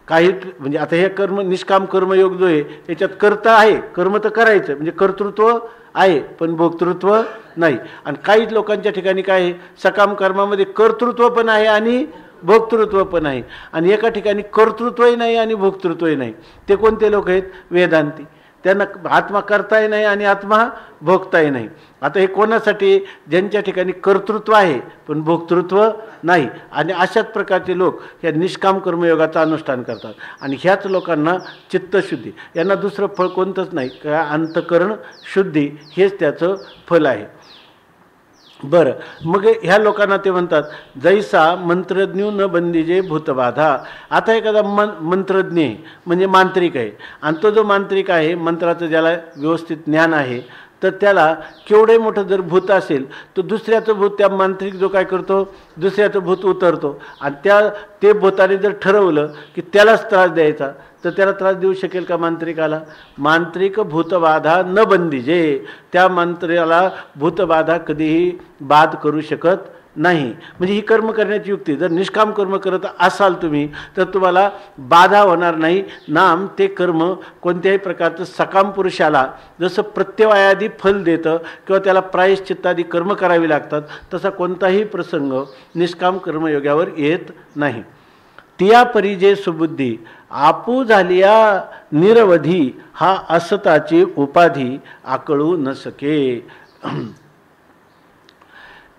काही म्हणजे आता हे कर्म निष्काम कर्मयोग जो आहे याच्यात कर्ता आहे, कर्म तर करायचं म्हणजे कर्तृत्व आहे पण भोक्तृत्व नाही. आणि काही लोकांच्या ठिकाणी काय आहे, सकाम कर्मामध्ये कर्तृत्व पण आहे आणि भोक्तृत्व पण आहे. आणि एका ठिकाणी कर्तृत्वही नाही आणि भोक्तृत्वही नाही. ते कोणते लोक आहेत? वेदांती. त्यांना आत्मा करताही नाही आणि आत्मा भोगताही नाही. आता हे कोणासाठी? ज्यांच्या ठिकाणी कर्तृत्व आहे पण भोक्तृत्व नाही. आणि अशाच प्रकारचे लोक या निष्काम कर्मयोगाचं अनुष्ठान करतात. आणि ह्याच लोकांना चित्तशुद्धी, यांना दुसरं फळ कोणतंच नाही, का अंतःकरण शुद्धी हेच त्याचं फल आहे. बरं, मग ह्या लोकांना ते म्हणतात जैसा मंत्रज्ञ न बंदिजे भूतबाधा. आता एखादा मंत्रज्ञ आहे म्हणजे मांत्रिक आहे, आणि तो जो मांत्रिक आहे मंत्राचं ज्याला व्यवस्थित ज्ञान आहे, तर त्याला केवढे मोठं जर भूत असेल तर दुसऱ्याचं भूत त्या मांत्रिक जो काय करतो, दुसऱ्याचं भूत उतरतो. आणि ते भूताने जर ठरवलं की त्यालाच त्रास द्यायचा तर त्याला त्रास देऊ शकेल का मांत्रिकाला? मांत्रिक भूतबाधा न बंदिजे, त्या मंत्र्याला भूतबाधा कधीही बाद करू शकत नाही. म्हणजे ही कर्म करण्याची युक्ती. जर निष्काम कर्म करत असाल तुम्ही तर तुम्हाला बाधा होणार नाही. नाम ते कर्म कोणत्याही प्रकारचं सकाम पुरुषाला जसं प्रत्यवायादी फल देतं किंवा त्याला प्रायश्चित्तादी कर्म करावी लागतात, तसा कोणताही प्रसंग निष्काम कर्मयोगावर येत नाही. तिया परिजे सुबुद्धी आपू झालिया निरवधी, हा असताची उपाधी आकळू न सके.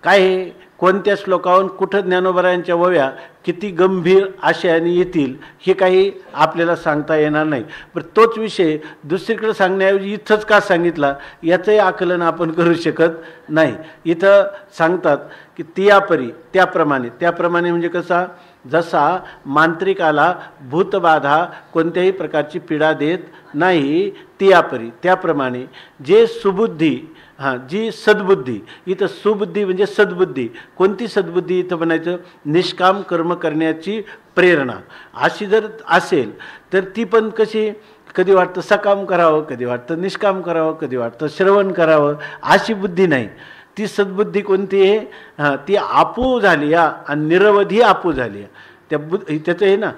काय कोणत्या श्लोकावरून कुठं ज्ञानोबरायांच्या वव्या किती गंभीर आशयाने येतील हे काही आपल्याला सांगता येणार नाही. पण तोच विषय दुसरीकडे सांगण्याऐवजी इथंच का सांगितला याचंही आकलन आपण करू शकत नाही. इथं सांगतात की तियापरी, त्याप्रमाणे म्हणजे कसा, जसा मांत्रिकाला भूतबाधा कोणत्याही प्रकारची पीडा देत नाही, तियापरी त्याप्रमाणे जे सुबुद्धी, जी सद्बुद्धी, इथं सुबुद्धी म्हणजे सद्बुद्धी. कोणती सद्बुद्धी इथं म्हणायचं? निष्काम कर्म करण्याची प्रेरणा अशी जर असेल तर ती पण कशी, कधी वाटतं सकाम करावं, कधी वाटतं निष्काम करावं, कधी वाटतं श्रवण करावं, अशी बुद्धी नाही. ती सद्बुद्धी कोणती आहे? ती आपू झाली आणि निरवधी आपू झाली. त्याचं हे ना,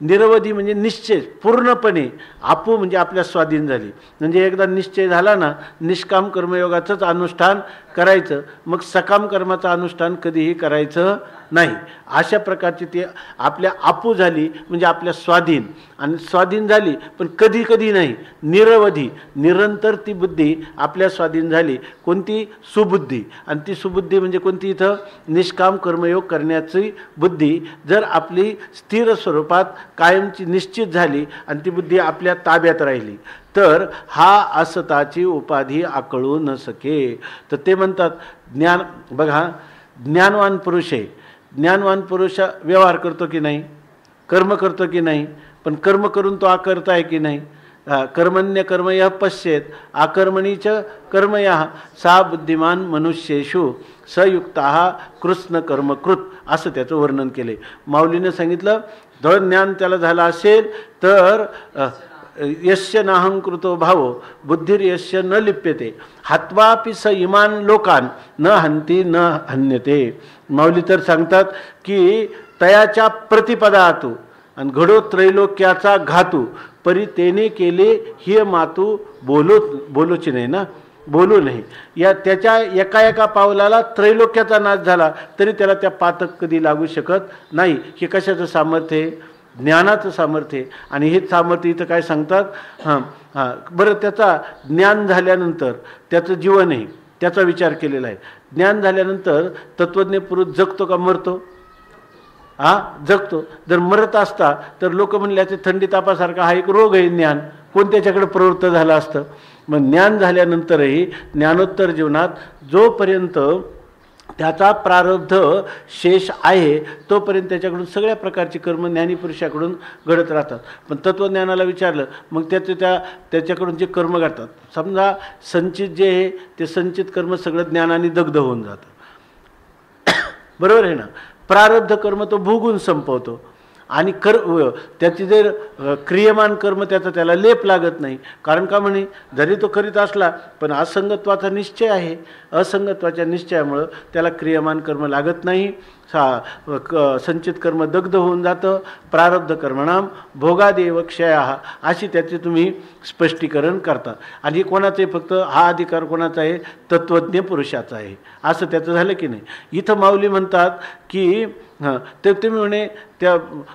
निरवधी म्हणजे निश्चय पूर्णपणे, आपू म्हणजे आपल्या स्वाधीन झाली. म्हणजे एकदा निश्चय झाला ना, निष्काम कर्मयोगाचंच अनुष्ठान करायचं, मग सकाम कर्माचं अनुष्ठान कधीही करायचं नाही. अशा प्रकारची ती आपल्या आपू झाली म्हणजे आपल्या स्वाधीन, आणि स्वाधीन झाली पण कधी कधी नाही, निरवधी निरंतर ती बुद्धी आपल्या स्वाधीन झाली. कोणती? सुबुद्धी. आणि ती सुबुद्धी म्हणजे कोणती? इथं निष्काम कर्मयोग करण्याची बुद्धी जर आपली स्थिर स्वरूपात कायमची निश्चित झाली आणि ती बुद्धी आपल्या ताब्यात राहिली तर हा असताची उपाधी आकळू न सके. तर ते म्हणतात ज्ञान, बघा ज्ञानवान पुरुष आहे, ज्ञानवान पुरुष व्यवहार करतो की नाही, कर्म करतो की नाही, पण कर्म करून तो आकर्ता आहे की नाही. कर्मण्य कर्म यः पश्येत आकर्मणीच कर्म यः सा बुद्धिमान मनुष्येषु सयुक्ता कृष्ण कर्मकृत, असं त्याचं वर्णन केले. माऊलीनं सांगितलं धड ज्ञान त्याला झालं असेल तर यस्य नाहंकृतो भावो बुद्धिर्यस्य न लिप्यते हत्वापि स इमान लोकान न हंती न हन्यते. माऊली तर सांगतात की तयाच्या प्रतिपदातू आणि घडो त्रैलोक्याचा घातू परी तेने केले हिय मातू बोलूची नाही ना, बोलू नाही. या त्याच्या एका पावलाला त्रैलोक्याचा नाश झाला तरी त्याला त्या पातक कधी लागू शकत नाही. हे कशाचं सामर्थ्य आहे? ज्ञानाचं सामर्थ्य. आणि हेच सामर्थ्य इथं काय सांगतात? बरं, त्याचा ज्ञान झाल्यानंतर त्याचं जीवन आहे, त्याचा विचार केलेला आहे. ज्ञान झाल्यानंतर तत्त्वज्ञ पुरुष जगतो का मरतो? जगतो. जर मरत असता तर लोक म्हणल्याचे थंडी तापासारखा हा एक रोग आहे ज्ञान, कोण त्याच्याकडे प्रवृत्त झालं असतं. मग ज्ञान झाल्यानंतरही ज्ञानोत्तर जीवनात जोपर्यंत त्याचा प्रारब्ध शेष आहे तोपर्यंत त्याच्याकडून सगळ्या प्रकारची कर्म ज्ञानीपुरुषाकडून घडत राहतात. पण तत्त्वज्ञानाला विचारलं मग त्याच्याकडून जे कर्म घडतात, समजा संचित जे आहे ते संचित कर्म सगळं ज्ञानाने दग्ध होऊन जातं. बरोबर आहे ना. प्रारब्ध कर्म तो भोगून संपवतो आणि त्याची जर क्रियमान कर्म त्याला लेप लागत नाही. कारण का म्हणे, जरी तो करीत असला पण असंगत्वाचा निश्चय आहे, असंगत्वाच्या निश्चयामुळं त्याला क्रियमान कर्म लागत नाही. संचित कर्म दग्ध होऊन जातं. प्रारब्ध कर्मणाम भोगादेव क्षया, अशी त्याचे तुम्ही स्पष्टीकरण करता. आणि कोणाचे फक्त हा अधिकार कोणाचा आहे, तत्त्वज्ञ पुरुषाचा आहे, असं त्याचं झालं की नाही. इथं माऊली म्हणतात की ते तुम्ही म्हणे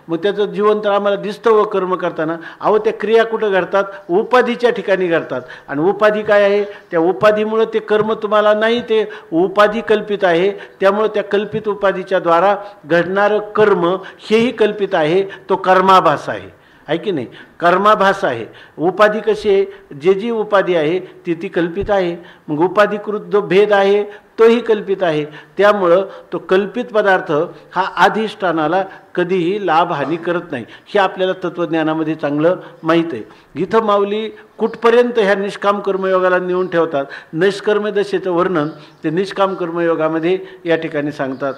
मग त्याचं जीवन तर आम्हाला दिसतं व कर्म करताना. अहो त्या क्रिया कुठं घडतात, उपाधीच्या ठिकाणी घडतात. आणि उपाधी काय आहे, त्या उपाधीमुळं ते कर्म तुम्हाला नाही, ते उपाधी कल्पित आहे. त्यामुळं त्या कल्पित उपाधीच्या द्वारा घडणारं कर्म हेही कल्पित आहे, तो कर्माभास आहे की नाही. कर्माभास आहे. उपाधी कशी आहे, जी उपाधी आहे ती कल्पित आहे. मग उपाधिकृत जो भेद आहे तोही कल्पित आहे. त्यामुळं तो कल्पित पदार्थ हा अधिष्ठानाला कधीही लाभहानी करत नाही, हे आपल्याला तत्त्वज्ञानामध्ये चांगलं माहीत आहे. इथं माऊली कुठपर्यंत ह्या निष्काम कर्मयोगाला नेऊन ठेवतात. निष्कर्म दशेचं वर्णन ते निष्काम कर्मयोगामध्ये या ठिकाणी सांगतात.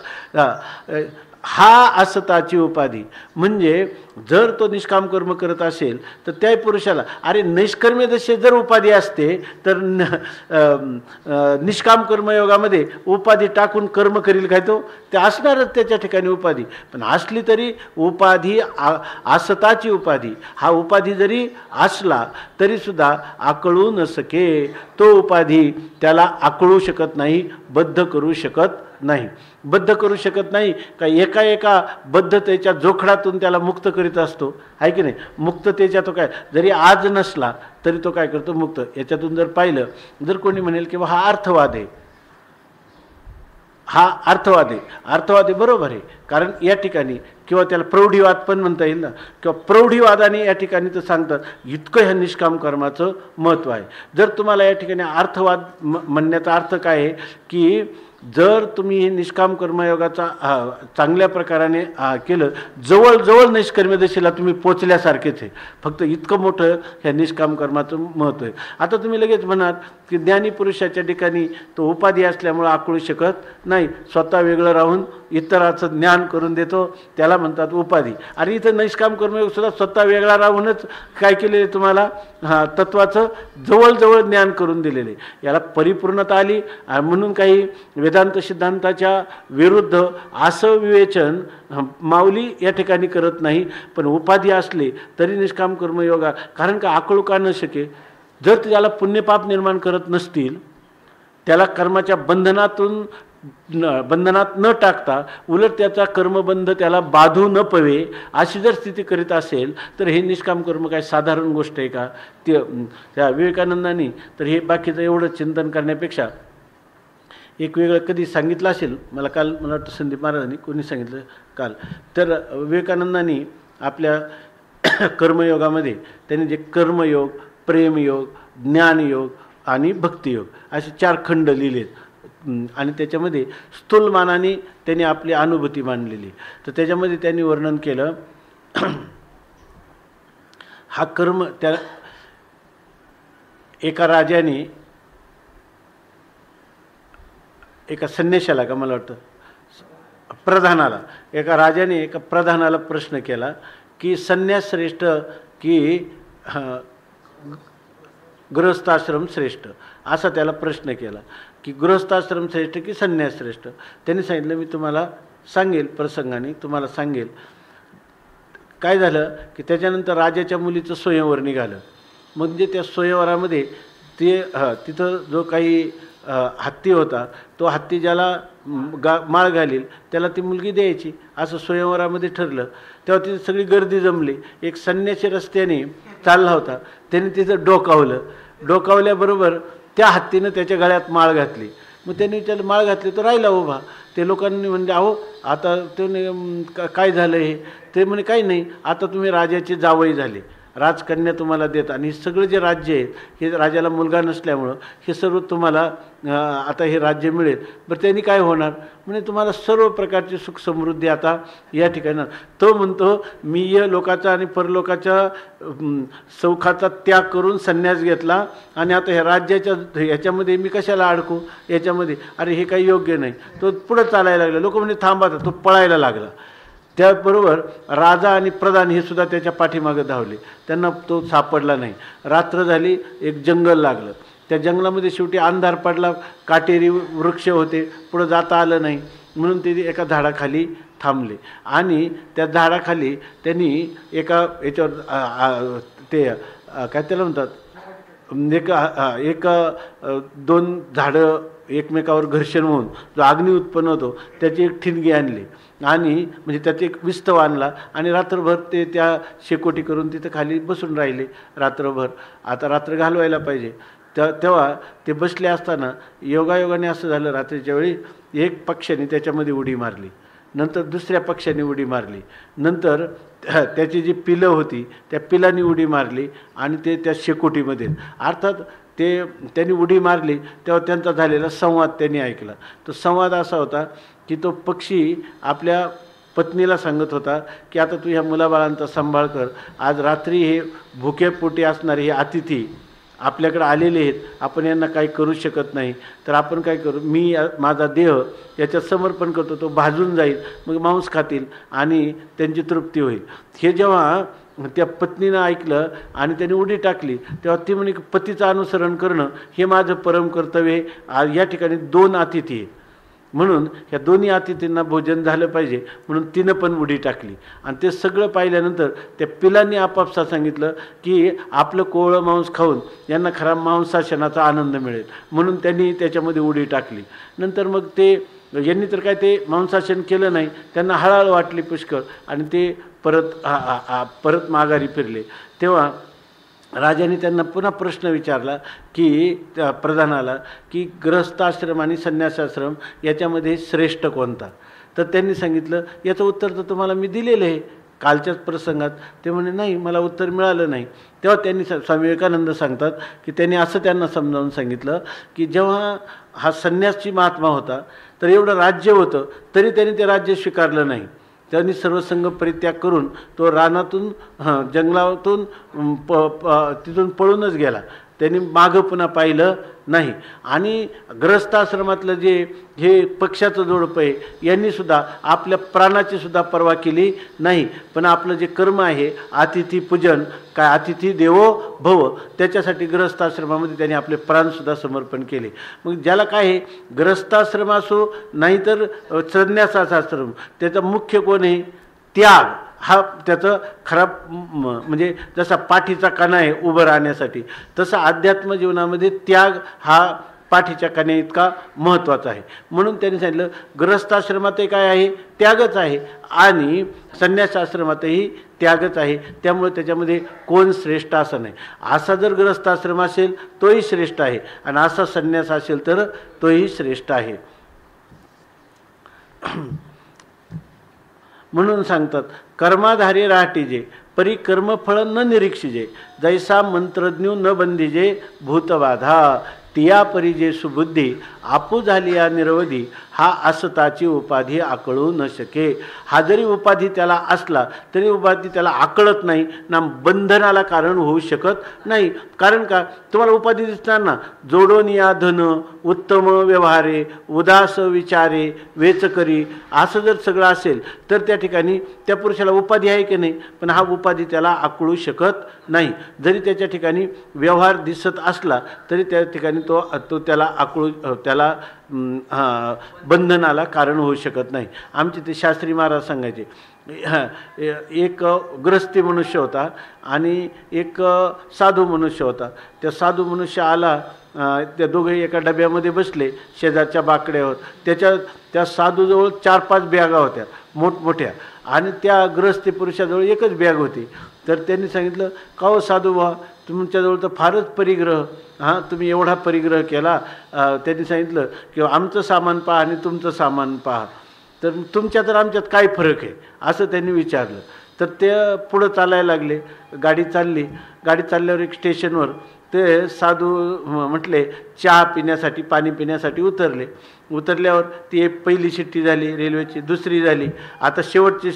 हा असताची उपाधी, म्हणजे जर तो निष्काम कर्म करत असेल तर त्या पुरुषाला, अरे निष्कर्मे दशेत जर उपाधी असते तर निष्काम कर्मयोगामध्ये उपाधी टाकून कर्म करील काय तो, ते असणारच त्याच्या ठिकाणी उपाधी. पण असली तरी उपाधी असताची उपाधी, हा उपाधी जरी असला तरीसुद्धा आकळू न सके, तो उपाधी त्याला आकळू शकत नाही, बद्ध करू शकत नाही. बद्ध करू शकत नाही का एका बद्धतेच्या जोखडातून त्याला मुक्त करीत असतो, आहे की नाही. मुक्ततेच्या तो काय, जरी आज नसला तरी तो काय करतो, मुक्त. याच्यातून जर पाहिलं, जर कोणी म्हणेल की हा अर्थवाद आहे, हा अर्थवाद आहे, बरोबर आहे. कारण या ठिकाणी किंवा त्याला प्रौढीवाद पण म्हणता येईल ना, किंवा प्रौढीवादाने या ठिकाणी तर सांगतात इतकं ह्या निष्काम कर्माचं महत्त्व आहे. जर तुम्हाला या ठिकाणी अर्थवाद म्हणण्याचा अर्थ काय आहे की जर तुम्ही हे निष्काम कर्मयोगाचा चांगल्या प्रकाराने केलं, जवळ निष्कर्म दशेला तुम्ही पोचल्यासारखेच आहे. फक्त इतकं मोठं ह्या निष्काम कर्माचं महत्त्व आहे. आता तुम्ही लगेच म्हणाल की ज्ञानी पुरुषाच्या ठिकाणी तो उपाधी असल्यामुळं आकळू शकत नाही, स्वतः वेगळं राहून इतराचं ज्ञान करून देतो, त्याला म्हणतात उपाधी. आणि इथं निष्काम कर्मयोग सुद्धा स्वतः वेगळा राहूनच काय केलेले तुम्हाला, तत्वाचं जवळ ज्ञान करून दिलेले. याला परिपूर्णता आली म्हणून काही वेदांत सिद्धांताच्या विरुद्ध असं विवेचन माऊली या ठिकाणी करत नाही. पण उपाधी असले तरी निष्काम कर्मयोगा, कारण का आकळू का न शके, जर त्याला पुण्यपाप निर्माण करत नसतील, त्याला कर्माच्या बंधनात न टाकता उलट त्याचा कर्मबंध त्याला बाधू न पवे अशी जर स्थिती करीत असेल तर हे निष्काम कर्म काय साधारण गोष्ट आहे का. त्या विवेकानंदांनी तर हे बाकीचं एवढं चिंतन करण्यापेक्षा एक वेगळं कधी सांगितलं असेल, मला काल मला वाटतं संदीप महाराजांनी कोणी सांगितलं काल, तर विवेकानंदांनी आपल्या कर्मयोगामध्ये त्यांनी जे कर्मयोग, प्रेमयोग, ज्ञानयोग आणि भक्तियोग असे 4 खंड लिहिलेत. आणि त्याच्यामध्ये स्थूलमानाने त्यांनी आपली अनुभूती मांडलेली. तर त्याच्यामध्ये त्यांनी वर्णन केलं, हा कर्म त्या एका राजाने एका संन्याशाला, का मला वाटतं प्रधानाला, एका राजाने एका प्रधानाला प्रश्न केला की संन्यास श्रेष्ठ की गृहस्थाश्रम श्रेष्ठ, असा त्याला प्रश्न केला की गृहस्थाश्रम श्रेष्ठ की संन्यास श्रेष्ठ. त्यांनी सांगितलं मी तुम्हाला सांगेल, प्रसंगाने तुम्हाला सांगेल. काय झालं की त्याच्यानंतर राजाच्या मुलीचं स्वयंवर निघालं. म्हणजे त्या स्वयंवरामध्ये ते तिथं जो काही हत्ती होता, तो हत्ती ज्याला माळ घालील त्याला ती मुलगी द्यायची, असं स्वयंवरामध्ये ठरलं. तेव्हा तिथे सगळी गर्दी जमली. एक संन्यासी रस्त्याने चालला होता, त्याने तिथं डोकावल्याबरोबर त्या हत्तीनं त्याच्या गळ्यात माळ घातली. मग त्यांनी विचारलं माळ घातली, तर राहिला उभा. ते लोकांनी म्हणजे अहो आता ते काय झालं हे? ते म्हणे काही नाही, आता तुम्ही राजाचे जावई झाले, राजकन्या तुम्हाला देत, आणि सगळं जे राज्य आहे हे राजाला मुलगा नसल्यामुळं हे सर्व तुम्हाला आता हे राज्य मिळेल. बरं त्यांनी काय होणार? म्हणजे तुम्हाला सर्व प्रकारची सुख समृद्धी आता या ठिकाणी. तो म्हणतो मी या लोकाचा आणि परलोकाच्या सौखाचा त्याग करून संन्यास घेतला आणि आता ह्या राज्याच्या याच्यामध्ये मी कशाला अडकू याच्यामध्ये, अरे हे काही योग्य नाही. तो पुढं चालायला लागला. लोक म्हणजे थांबा, तो पळायला लागला. त्याचबरोबर राजा आणि प्रधान हे सुद्धा त्याच्या पाठीमागे धावले, त्यांना तो सापडला नाही. रात्र झाली, एक जंगल लागलं. त्या जंगलामध्ये शेवटी अंधार पडला, काटेरी वृक्ष होते, पुढं जाता आलं नाही, म्हणून ते एका झाडाखाली थांबले. आणि त्या झाडाखाली त्यांनी एका याच्यावर ते काय त्याला म्हणतात, एक दोन झाडं एकमेकावर घर्षण होऊन जो अग्नी उत्पन्न होतो त्याची एक ठिणगी आणली आणि म्हणजे त्याचे एक विस्तव आणला आणि रात्रभर ते त्या शेकोटी करून तिथं खाली बसून राहिले रात्रभर. आता रात्र घालवायला पाहिजे. तेव्हा ते बसले असताना योगायोगाने असं झालं, रात्रीच्या वेळी एक पक्ष्याने त्याच्यामध्ये उडी मारली, नंतर दुसऱ्या पक्ष्याने उडी मारली, नंतर त्याची जी पिलं होती त्या पिलांनी उडी मारली आणि ते त्या शेकोटीमध्ये. अर्थात त्यांनी उडी मारली तेव्हा त्यांचा झालेला संवाद त्यांनी ऐकला. तो संवाद असा होता की तो पक्षी आपल्या पत्नीला सांगत होता की आता तू ह्या मुलाबाळांचा सांभाळ कर, आज रात्री हे भुकेपोटी असणारे हे अतिथी आपल्याकडे आलेले आहेत, आपण यांना काही करू शकत नाही, तर आपण काय करू, मी माझा देह याच्यात समर्पण करतो, तो भाजून जाईल, मग मांस खातील आणि त्यांची तृप्ती होईल. हे जेव्हा त्या पत्नीनं ऐकलं आणि त्यांनी उडी टाकली तेव्हा ती म्हणे पतीचं अनुसरण करणं हे माझं परम कर्तव्य आहे. या ठिकाणी दोन अतिथी आहेत म्हणून ह्या दोन्ही अतिथींना भोजन झालं पाहिजे म्हणून तिनं पण उडी टाकली. आणि ते सगळं पाहिल्यानंतर त्या पिलांनी आपापसात सांगितलं की आपलं कोवळं मांस खाऊन यांना खरा मांसाशनाचा आनंद मिळेल म्हणून त्यांनी त्याच्यामध्ये उडी टाकली. नंतर मग ते यांनी तर काय ते मांसाशन केलं नाही, त्यांना हळहळ वाटली पुष्कळ आणि ते परत माघारी फिरले. तेव्हा राजाने त्यांना पुन्हा प्रश्न विचारला की त्या प्रधानाला की गृहस्थाश्रम आणि संन्यासाश्रम याच्यामध्ये श्रेष्ठ कोणता. तर त्यांनी सांगितलं याचं उत्तर तर तुम्हाला मी दिलेलं आहे कालच्याच प्रसंगात. ते म्हणे नाही मला उत्तर मिळालं नाही. तेव्हा त्यांनी स्वामी विवेकानंद सांगतात की त्यांनी असं त्यांना समजावून सांगितलं की जेव्हा हा संन्यासी महात्मा होता तर एवढं राज्य होतं तरी त्यांनी ते राज्य स्वीकारलं नाही. त्यांनी सर्वसंग परित्याग करून तो रानातून जंगलातून तिथून पळूनच गेला. त्यांनी मागं पुन्हा पाहिलं नाही. आणि ग्रहस्थाश्रमातलं जे हे पक्षाचं जोडपं आहे यांनीसुद्धा आपल्या प्राणाची सुद्धा पर्वा केली नाही, पण आपलं जे कर्म आहे अतिथी पूजन काय अतिथी देवो भव त्याच्यासाठी ग्रहस्थाश्रमामध्ये त्यांनी आपले प्राणसुद्धा समर्पण केले. मग ज्याला काय आहे ग्रहस्थाश्रम असो नाहीतर संन्यासाचा आश्रम त्याचा मुख्य कोण आहे त्याग हा त्याचं खरा म्हणजे जसा पाठीचा कणा आहे उभं राहण्यासाठी तसा अध्यात्म जीवनामध्ये त्याग हा पाठीच्या कण्या इतका महत्त्वाचा आहे. म्हणून त्यांनी सांगितलं गृहस्थाश्रमातही काय आहे त्यागच आहे आणि संन्यासाश्रमातही त्यागच आहे. त्यामुळे त्याच्यामध्ये कोण श्रेष्ठ असं नाही. असा जर गृहस्थाश्रम असेल तोही श्रेष्ठ आहे आणि असा संन्यास असेल तर तोही श्रेष्ठ आहे. म्हणून सांगतात कर्माधारी राहटीजे परी कर्मफळ न निरीक्षिजे जैसा मंत्रज्ञू न बंधीजे भूतबाधा तिया परी जे सुबुद्धी आपू झाली या निरवधी हा असताची उपाधी आकळू न शके. हा जरी उपाधी त्याला असला तरी उपाधी त्याला आकळत नाही ना बंधनाला कारण होऊ शकत नाही. कारण का तुम्हाला उपाधी दिसणार ना जोडून या धन उत्तम व्यवहारे उदास विचारे वेचकरी असं जर सगळं असेल तर त्या ठिकाणी त्या पुरुषाला उपाधी आहे की नाही, पण हा उपाधी त्याला आकळू शकत नाही. जरी त्याच्या ठिकाणी व्यवहार दिसत असला तरी त्या ठिकाणी तो त्याला आकळू त्याला बंधनाला कारण होऊ शकत नाही. आमचे ते शास्त्री महाराज सांगायचे एक ग्रस्ती मनुष्य होता आणि एक साधू मनुष्य होता. त्या साधू मनुष्य आला, त्या दोघे एका डब्यामध्ये बसले शेजारच्या बाकड्यावर. त्या साधूजवळ 4-5 बॅगा होत्या मोठमोठ्या आणि त्या ग्रस्ती पुरुषाजवळ एकच बॅग होती. तर त्यांनी सांगितलं का हो साधू बा तुमच्याजवळ तर फारच परिग्रह, हां तुम्ही एवढा परिग्रह केला. त्यांनी सांगितलं की आमचं सामान पहा आणि तुमचं सामान पहा, तर तुमच्यात तर आमच्यात काय फरक आहे असं त्यांनी विचारलं. तर ते पुढं चालायला लागले. गाडी चालल्यावर एक स्टेशनवर ते साधू म्हटले चहा पिण्यासाठी, पाणी पिण्यासाठी उतरल्यावर ती एक पहिली शिट्टी झाली रेल्वेची, दुसरी झाली, आता शेवटची.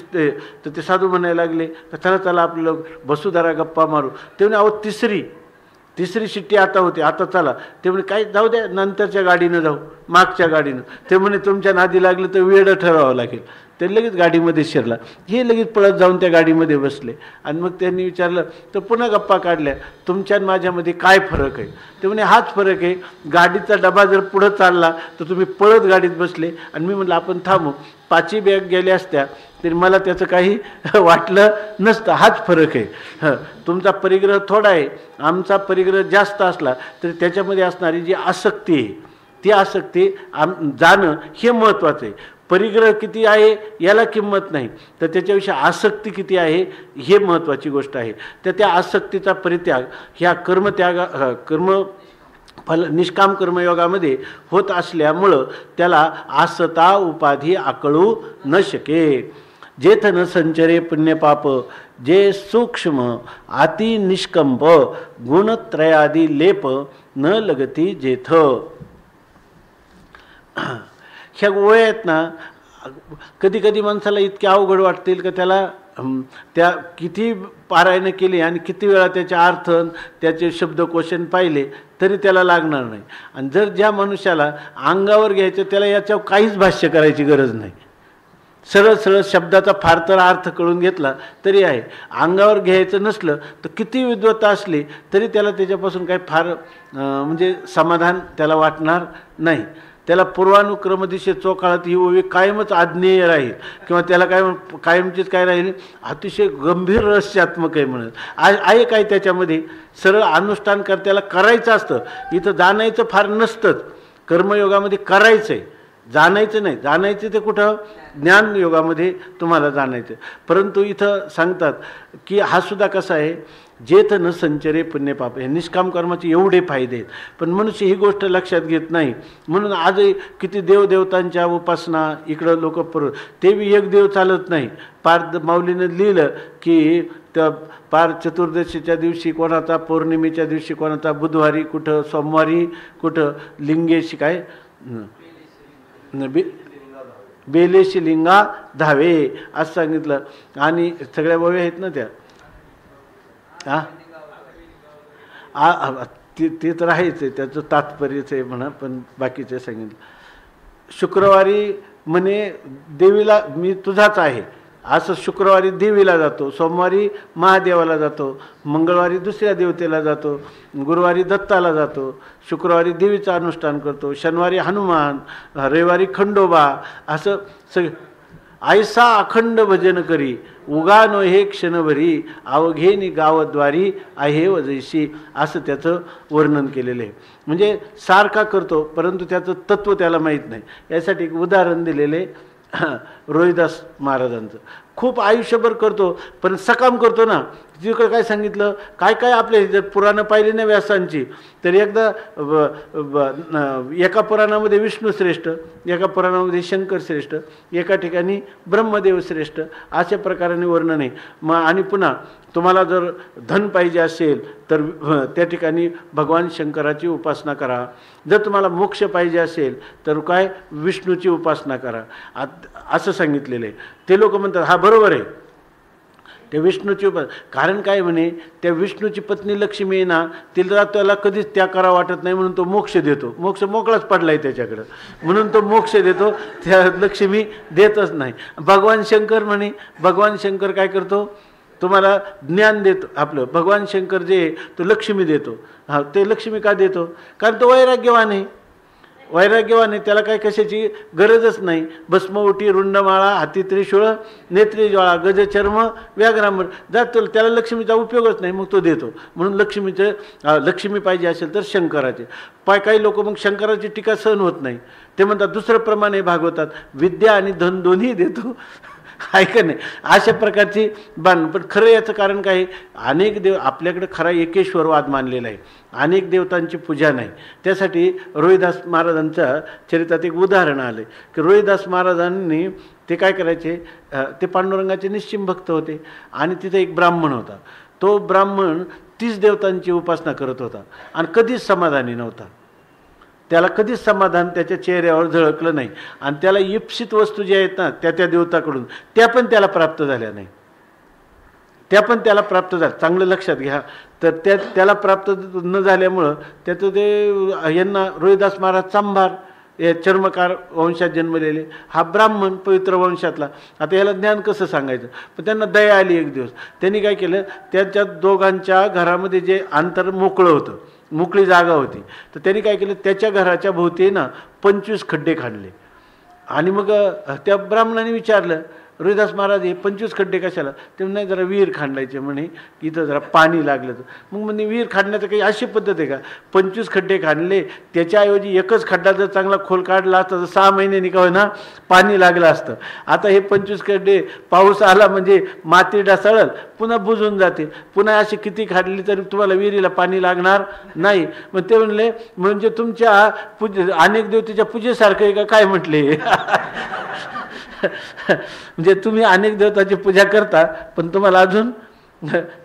तर ते साधू म्हणायला लागले चला आपलं बसू जरा गप्पा मारू. ते म्हणे अहो तिसरी शिट्टी आता होती, आता चला. ते म्हणे काय जाऊ द्या, नंतरच्या गाडीनं जाऊ, मागच्या गाडीनं. ते म्हणे तुमच्या नादी लागलं तर वेळं ठरवावं लागेल. ते लगेच गाडीमध्ये शिरला. हे लगेच पळत जाऊन त्या गाडीमध्ये बसले आणि मग त्यांनी विचारलं तर पुन्हा गप्पा काढल्या, तुमच्या आणि माझ्यामध्ये काय फरक आहे? ते म्हणे हाच फरक आहे, गाडीचा डबा जर पुढं चालला तर तुम्ही पळत गाडीत बसले आणि मी म्हटलं आपण थांबू, 5ही बॅग गेल्या असत्या तरी मला त्याचं काही वाटलं नसतं. हाच फरक आहे. तुमचा परिग्रह थोडा आहे, आमचा परिग्रह जास्त असला तरी त्याच्यामध्ये असणारी जी आसक्ती आहे ती आसक्ती जाणं हे महत्त्वाचं आहे. परिग्रह किती आहे याला किंमत नाही, तर त्याच्याविषयी आसक्ती किती आहे हे महत्त्वाची गोष्ट आहे. तर त्या आसक्तीचा परित्याग ह्या निष्काम कर्मयोगामध्ये होत असल्यामुळं त्याला आसता उपाधी आकळू न शके. जेथ न संचरे पुण्यपाप, जे सूक्ष्म अति निष्कंप, गुणत्रयादी लेप न लगती जेथ. ह्या गोळ्या आहेत ना, कधी कधी माणसाला इतके अवघड वाटतील का त्याला त्या किती पारायण केली आणि किती वेळा त्याचे अर्थ त्याचे शब्दकोशन पाहिले तरी त्याला लागणार नाही. आणि जर ज्या मनुष्याला अंगावर घ्यायचं त्याला याच्यावर काहीच भाष्य करायची गरज नाही, सरळ सरळ शब्दाचा फार तर अर्थ कळून घेतला तरी आहे. अंगावर घ्यायचं नसलं तर किती विद्वत्ता असली तरी त्याला त्याच्यापासून काही फार म्हणजे समाधान त्याला वाटणार नाही. त्याला पूर्वानुक्रम दिशे चोखाळत ही ओवी कायमच आज्ञेय राहील, किंवा त्याला कायमचीच काय राहील, अतिशय गंभीर रहस्यात्मक आहे म्हणत आहे. काय त्याच्यामध्ये सरळ अनुष्ठान त्याला करायचं असतं. इथं जाणायचं फार नसतंच, कर्मयोगामध्ये करायचं आहे, जाणायचं नाही. जाणायचं ते कुठं ज्ञानयोगामध्ये तुम्हाला जाणायचं. परंतु इथं सांगतात की हा सुद्धा कसा आहे, जेथ न संचरे पुण्यपाप. हे निष्काम कर्माचे एवढे फायदे आहेत, पण मनुष्य ही गोष्ट लक्षात घेत नाही. म्हणून आजही किती देवदेवतांच्या उपासना इकडं लोक ते बी एक देव चालत नाही. पार माऊलीनं लिहिलं की त्या पार चतुर्दशीच्या दिवशी कोणाचा, पौर्णिमेच्या दिवशी कोणाचा, बुधवारी कुठं, सोमवारी कुठं, लिंगेशी काय बेलेशी लिंगा धावे असं सांगितलं. आणि सगळ्या वव्या आहेत ना त्या, ते तर आहेच आहे, त्याचं तात्पर्यच आहे म्हणा, पण बाकीचे सांगितलं. शुक्रवारी म्हणे देवीला मी तुझाच आहे असं शुक्रवारी देवीला जातो, सोमवारी महादेवाला जातो, मंगळवारी दुसऱ्या देवतेला जातो, गुरुवारी दत्ताला जातो, शुक्रवारी देवीचं अनुष्ठान करतो, शनिवारी हनुमान, रविवारी खंडोबा, असं सगळं ऐसा अखंड भजन करी, उगा नो हे क्षणभरी, अवघेनी गावद्वारी आहे वजैशी, असं त्याचं वर्णन केलेलं आहे. म्हणजे सारखा करतो परंतु त्याचं तत्त्व त्याला माहीत नाही. यासाठी एक उदाहरण दिलेले रोहिदास महाराजांचं. खूप आयुष्यभर करतो पण सकाम करतो ना. तिकडे काय सांगितलं, काय काय आपले जर पुराणं पाहिली ना व्यासांची, तर एकदा एका पुराणामध्ये विष्णू श्रेष्ठ, एका पुराणामध्ये शंकर श्रेष्ठ, एका ठिकाणी ब्रह्मदेव श्रेष्ठ, अशा प्रकाराने वर्णन आहे. मग आणि पुन्हा तुम्हाला जर धन पाहिजे असेल तर त्या ठिकाणी भगवान शंकराची उपासना करा. जर तुम्हाला मोक्ष पाहिजे असेल तर काय विष्णूची उपासना करा, असं सांगितलेलं आहे. ते लोक म्हणतात हा बरोबर आहे, त्या विष्णूची कारण काय म्हणे, त्या विष्णूची पत्नी लक्ष्मी आहे ना, तिला त्याला कधीच त्या करा वाटत नाही म्हणून तो मोक्ष देतो. मोक्ष मोकळाच पडला आहे त्याच्याकडं म्हणून तो मोक्ष देतो, त्या लक्ष्मी देतच नाही. भगवान शंकर म्हणे, भगवान शंकर काय करतो, तुम्हाला ज्ञान देतो. आपलं भगवान शंकर जे तो लक्ष्मी देतो. हा, ते लक्ष्मी का देतो, कारण तो वैराग्यवान आहे. वैराग्यवान आहे, त्याला काय कशाची गरजच नाही. भस्म उठी रुंडमाळा, हाती त्रिशूळ, नेत्री ज्वाळा, गजचर्म व्याघ्रांबर, जातो त्याला लक्ष्मीचा उपयोगच नाही, मग तो देतो. म्हणून लक्ष्मी पाहिजे असेल तर शंकराचे काही लोक मग शंकराची टीका सहन होत नाही. ते म्हणतात दुसरं प्रमाण आहे भागवतात, विद्या आणि धन दोन्ही देतो. आहे का नाही. अशा प्रकारची पण खरं याचं कारण काय, अनेक देव आपल्याकडे खरा एकेश्वरवाद मानलेला आहे, अनेक देवतांची पूजा नाही. त्यासाठी रोहिदास महाराजांच्या चरित्रात एक उदाहरण आलं की रोहिदास महाराजांनी ते काय करायचे, ते पांडुरंगाचे निश्चिम भक्त होते आणि तिथे एक ब्राह्मण होता. तो ब्राह्मण 30 देवतांची उपासना करत होता आणि कधीच समाधानी नव्हता. त्याला कधीच समाधान त्याच्या चेहऱ्यावर झळकलं नाही आणि त्याला इप्सित वस्तू ज्या आहेत ना त्या देवताकडून त्या पण त्याला प्राप्त झाल्या नाही. त्या पण त्याला प्राप्त झाल्या, चांगलं लक्षात घ्या. तर त्याला प्राप्त न झाल्यामुळं त्याचं ते यांना रोहिदास महाराज चांभार चर्मकार वंशात जन्मलेले, हा ब्राह्मण पवित्र वंशातला, आता याला ज्ञान कसं सांगायचं. पण त्यांना दया आली एक दिवस. त्यांनी काय केलं, त्यांच्या दोघांच्या घरामध्ये जे अंतर मोकळं होतं, मोकळी जागा होती, तर त्यांनी काय केलं, त्याच्या घराच्या भोवती ना 25 खड्डे खाणले. आणि मग त्या ब्राह्मणाने विचारलं, रोहिदास महाराज हे 25 खड्डे कशाला. ते नाही जरा विहीर खांडायचे म्हणे, इथं जरा पाणी लागलं तर. मग म्हणजे विहीर खांडण्याचं काही अशी पद्धत आहे का. 25 खड्डे खाणले, त्याच्याऐवजी एकच खड्डा जर चांगला खोल काढला असता तर 6 महिन्यांनी का होईना पाणी लागलं असतं. आता हे 25 खड्डे पाऊस आला म्हणजे माती ढासळल, पुन्हा बुजून जाते. पुन्हा अशी किती खाडली तरी तुम्हाला विहिरीला पाणी लागणार नाही. मग ते म्हणले म्हणजे तुमच्या अनेक देवतेच्या पूजेसारखं आहे का काय म्हटले. म्हणजे तुम्ही अनेक देवताची पूजा करता पण तुम्हाला अजून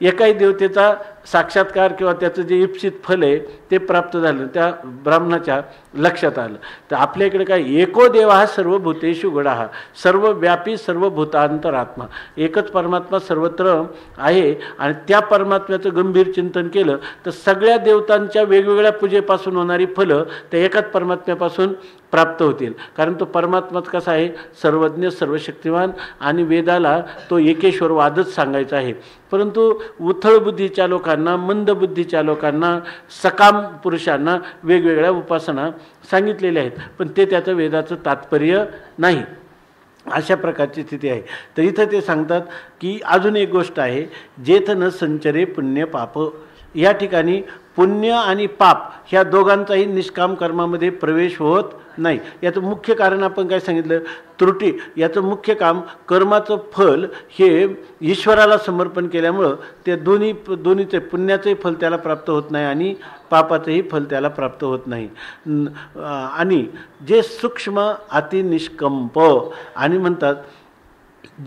एकाही देवतेचा साक्षात्कार किंवा त्याचं जे इप्सित फल आहे ते प्राप्त झालं. त्या ब्राह्मणाच्या लक्षात आलं. तर आपल्या इकडे काय, एको देव हा सर्वभूतेषु गडः, सर्व व्यापी सर्वभूतांतरात्मा, एकच परमात्मा सर्वत्र आहे. आणि त्या परमात्म्याचं गंभीर चिंतन केलं तर सगळ्या देवतांच्या वेगवेगळ्या पूजेपासून होणारी फलं त्या एकाच परमात्म्यापासून प्राप्त होतील. कारण तो परमात्माच कसा आहे, सर्वज्ञ सर्वशक्तिमान, आणि वेदाला तो एकेश्वरवादच सांगायचा आहे. परंतु उथळ बुद्धीच्या लोकांना, मंद बुद्धीच्या लोकांना, सकाम पुरुषांना वेगवेगळ्या उपासना सांगितलेल्या आहेत, पण ते त्याचं वेदाचं तात्पर्य नाही. अशा प्रकारची स्थिती आहे. तर इथं ते सांगतात की अजून एक गोष्ट आहे, जेथ न संचरे पुण्य पाप. या ठिकाणी पुण्य आणि पाप ह्या दोघांचाही निष्काम कर्मामध्ये प्रवेश होत नाही. याचं मुख्य कारण आपण काय सांगितलं, त्रुटी. याचं मुख्य काम, कर्माचं फल हे ईश्वराला समर्पण केल्यामुळं ते दोन्हीचे, पुण्याचंही फल त्याला प्राप्त होत नाही आणि पापाचंही फल त्याला प्राप्त होत नाही. आणि जे सूक्ष्म अतिनिष्कंप, आणि म्हणतात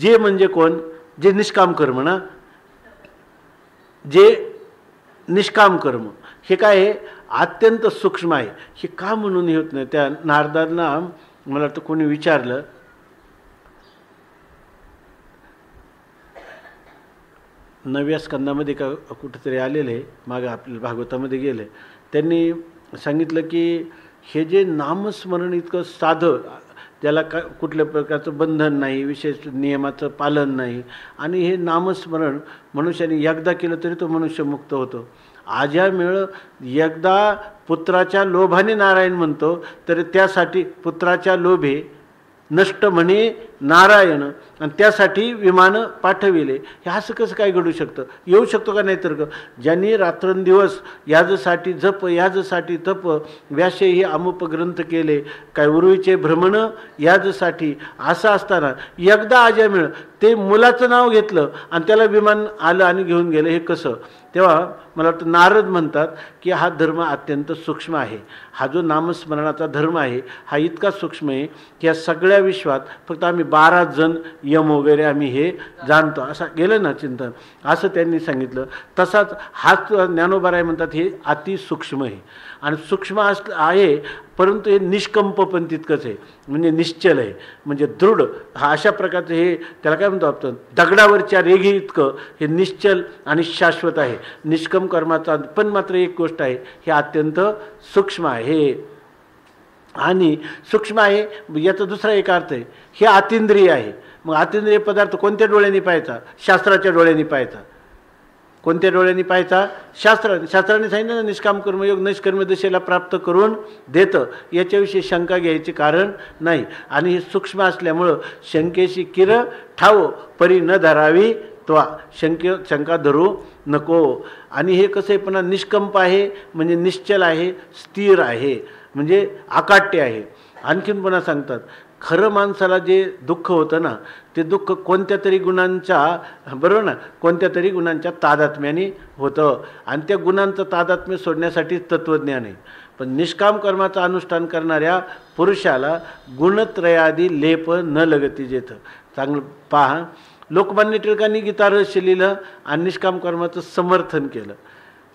जे म्हणजे कोण, जे निष्काम कर्म ना, जे निष्काम कर्म हे काय आहे, अत्यंत सूक्ष्म आहे. हे का म्हणून हे होत नाही. त्या नारदांना मला वाटतं कोणी विचारलं, नवव्या स्कंदामध्ये का कुठेतरी आलेलं आहे, मागं आपल्या भागवतामध्ये गेले, त्यांनी सांगितलं की हे जे नामस्मरण इतकं साधं, त्याला का कुठल्या प्रकारचं बंधन नाही, विशेष नियमाचं पालन नाही, आणि हे नामस्मरण मनुष्याने एकदा केलं तरी तो मनुष्य मुक्त होतो. आज्यामेळ एकदा पुत्राच्या लोभाने नारायण म्हणतो, तर त्यासाठी पुत्राच्या लोभे नष्ट म्हणे नारायण, आणि त्यासाठी विमान पाठविले. हे असं कसं काय घडू शकतं, येऊ शकतो का नाही. तर ज्यांनी रात्रंदिवस याजसाठी जप, याजसाठी तप, व्यासे हे अमुप ग्रंथ केले, काय उर्वीचे भ्रमण याजसाठी, असं असताना एकदा आज्यामेळ ते मुलाचं नाव घेतलं आणि त्याला विमान आलं आणि घेऊन गेलं, हे कसं. तेव्हा मला वाटतं नारद म्हणतात की हा धर्म अत्यंत सूक्ष्म आहे. हा जो नामस्मरणाचा धर्म आहे हा इतका सूक्ष्म आहे की या सगळ्या विश्वात फक्त आम्ही 12 जण यम वगैरे आम्ही हे जाणतो, असं गेलं ना चिंतन, असं त्यांनी सांगितलं. तसाच हाच ज्ञानोबा म्हणतात हे अतिसूक्ष्म आहे. आणि सूक्ष्म आहे परंतु हे निष्कंप पण तितकंच आहे, म्हणजे निश्चल आहे, म्हणजे दृढ. हा अशा प्रकारचं हे त्याला काय म्हणतो आपण, दगडावरच्या रेघे इतकं हे निश्चल आणि शाश्वत आहे. निष्कम कर्माचा पण मात्र एक गोष्ट आहे, हे अत्यंत सूक्ष्म आहे. आणि सूक्ष्म आहे याचा दुसरा एक अर्थ आहे, हे अतिंद्रिय आहे. मग अतिंद्रिय पदार्थ कोणत्या डोळ्यांनी पाहायचा, शास्त्राच्या डोळ्यांनी पाहायचा. कोणत्या डोळ्यांनी पाहायचा, शास्त्राने सांगितलं ना, निष्काम कर्मयोग निष्कर्म दशेला प्राप्त करून देतं, याच्याविषयी शंका घ्यायचे कारण नाही. आणि हे सूक्ष्म असल्यामुळं शंकेशी किर ठावो परी न धरावी त्वा, शंका धरू नको. आणि हे कसं आहे, पुन्हा निष्कंप आहे म्हणजे निश्चल आहे, स्थिर आहे, म्हणजे अकाट्य आहे. आणखीन पुन्हा सांगतात खरं माणसाला जे दुःख होतं ना, ते दुःख कोणत्या तरी गुणांच्या, बरोबर ना, कोणत्या तरी गुणांच्या तादात्म्याने होतं आणि त्या गुणांचं तादात्म्य सोडण्यासाठी तत्त्वज्ञान आहे. पण निष्काम कर्माचं अनुष्ठान करणाऱ्या पुरुषाला गुणत्रयादी लेप न लगती जेथ. चांगलं पहा, लोकमान्य टिळकांनी गीता रहस्य लिहिलं आणि निष्काम कर्माचं समर्थन केलं.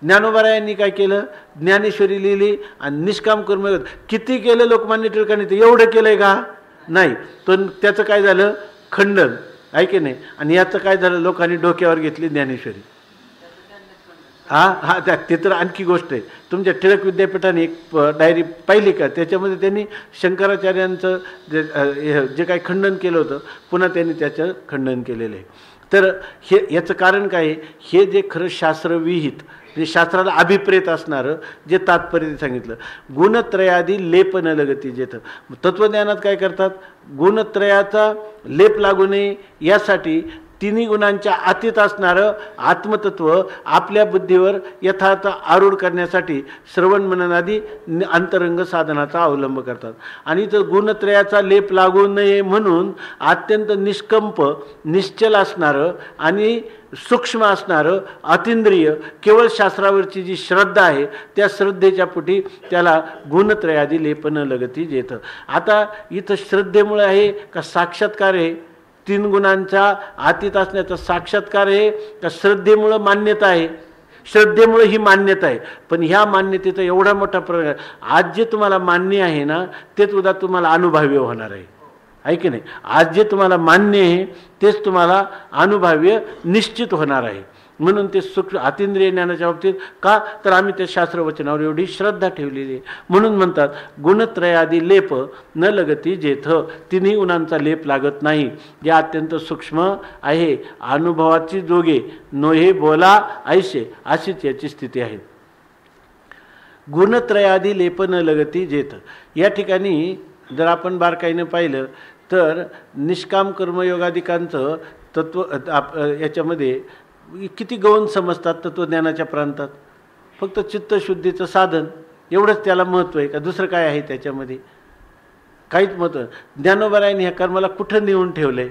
ज्ञानोबारायांनी काय केलं, ज्ञानेश्वरी लिहिली आणि निष्काम कर्म किती केलं लोकमान्य टिळकांनी, ते एवढं केलंय का? नाही. पण त्याचं काय झालं, खंडन, आहे की नाही. आणि याचं काय झालं, लोकांनी डोक्यावर घेतली ज्ञानेश्वरी. हा ते तर आणखी गोष्ट आहे. तुमच्या टिळक विद्यापीठाने एक डायरी पाहिली का, त्याच्यामध्ये त्यांनी शंकराचार्यांचं जे काही खंडन केलं होतं, पुन्हा त्यांनी त्याचं खंडन केलेलं आहे. तर हे याचं कारण काय आहे, हे जे खरं शास्त्रविहित, जे शास्त्राला अभिप्रेत असणारं जे तात्पर्य सांगितलं, गुणत्रयादी लेप न लगती जेथ. तत्त्वज्ञानात काय करतात, गुणत्रयाचा लेप लागू नये यासाठी तिन्ही गुणांच्या अतीत असणारं आत्मतत्व आपल्या बुद्धीवर यथार्थ आरूढ करण्यासाठी श्रवण मननादी अंतरंग साधनाचा अवलंब करतात. आणि तर गुणत्रयाचा लेप लागू नये म्हणून अत्यंत निष्कंप, निश्चल असणारं आणि सूक्ष्म असणारं अतिंद्रिय केवळ शास्त्रावरची जी श्रद्धा आहे, त्या श्रद्धेच्या पोटी त्याला गुणत्रयादी लेप न लगती जेथ. आता इथं श्रद्धेमुळे आहे का साक्षात्कार आहे, तीन गुणांच्या अतीत असण्याचा साक्षात्कार आहे का श्रद्धेमुळं मान्यता आहे? श्रद्धेमुळे ही मान्यता आहे. पण ह्या मान्यतेचा एवढा मोठा प्रकार, आज जे तुम्हाला मान्य आहे ना, तेच उद्या तुम्हाला अनुभव्य होणार आहे की नाही. आज जे तुम्हाला मान्य आहे तेच तुम्हाला अनुभव्य निश्चित होणार आहे. म्हणून ते सूक्ष्म अतिंद्रिय ज्ञानाच्या बाबतीत का, तर आम्ही त्या शास्त्रवचनावर एवढी श्रद्धा ठेवलेली आहे. म्हणून म्हणतात गुणत्रयादी लेप न लगती जेथ. तिन्ही गुणांचा लेप लागत नाही, जे अत्यंत सूक्ष्म आहे, अनुभवाची जोगे नोहे बोला ऐसे, अशीच याची स्थिती आहे. गुणत्रयादी लेप न लगती जेथ. या ठिकाणी जर आपण बारकाईनं पाहिलं तर निष्काम कर्मयोगादिकांचं तत्व याच्यामध्ये किती गौण समजतात तत्त्वज्ञानाच्या प्रांतात. फक्त चित्तशुद्धीचं साधन एवढंच त्याला महत्त्व आहे का, दुसरं काय आहे त्याच्यामध्ये? काहीच महत्त्व. ज्ञानोबारायांनी ह्या कर्माला कुठं नेऊन ठेवलं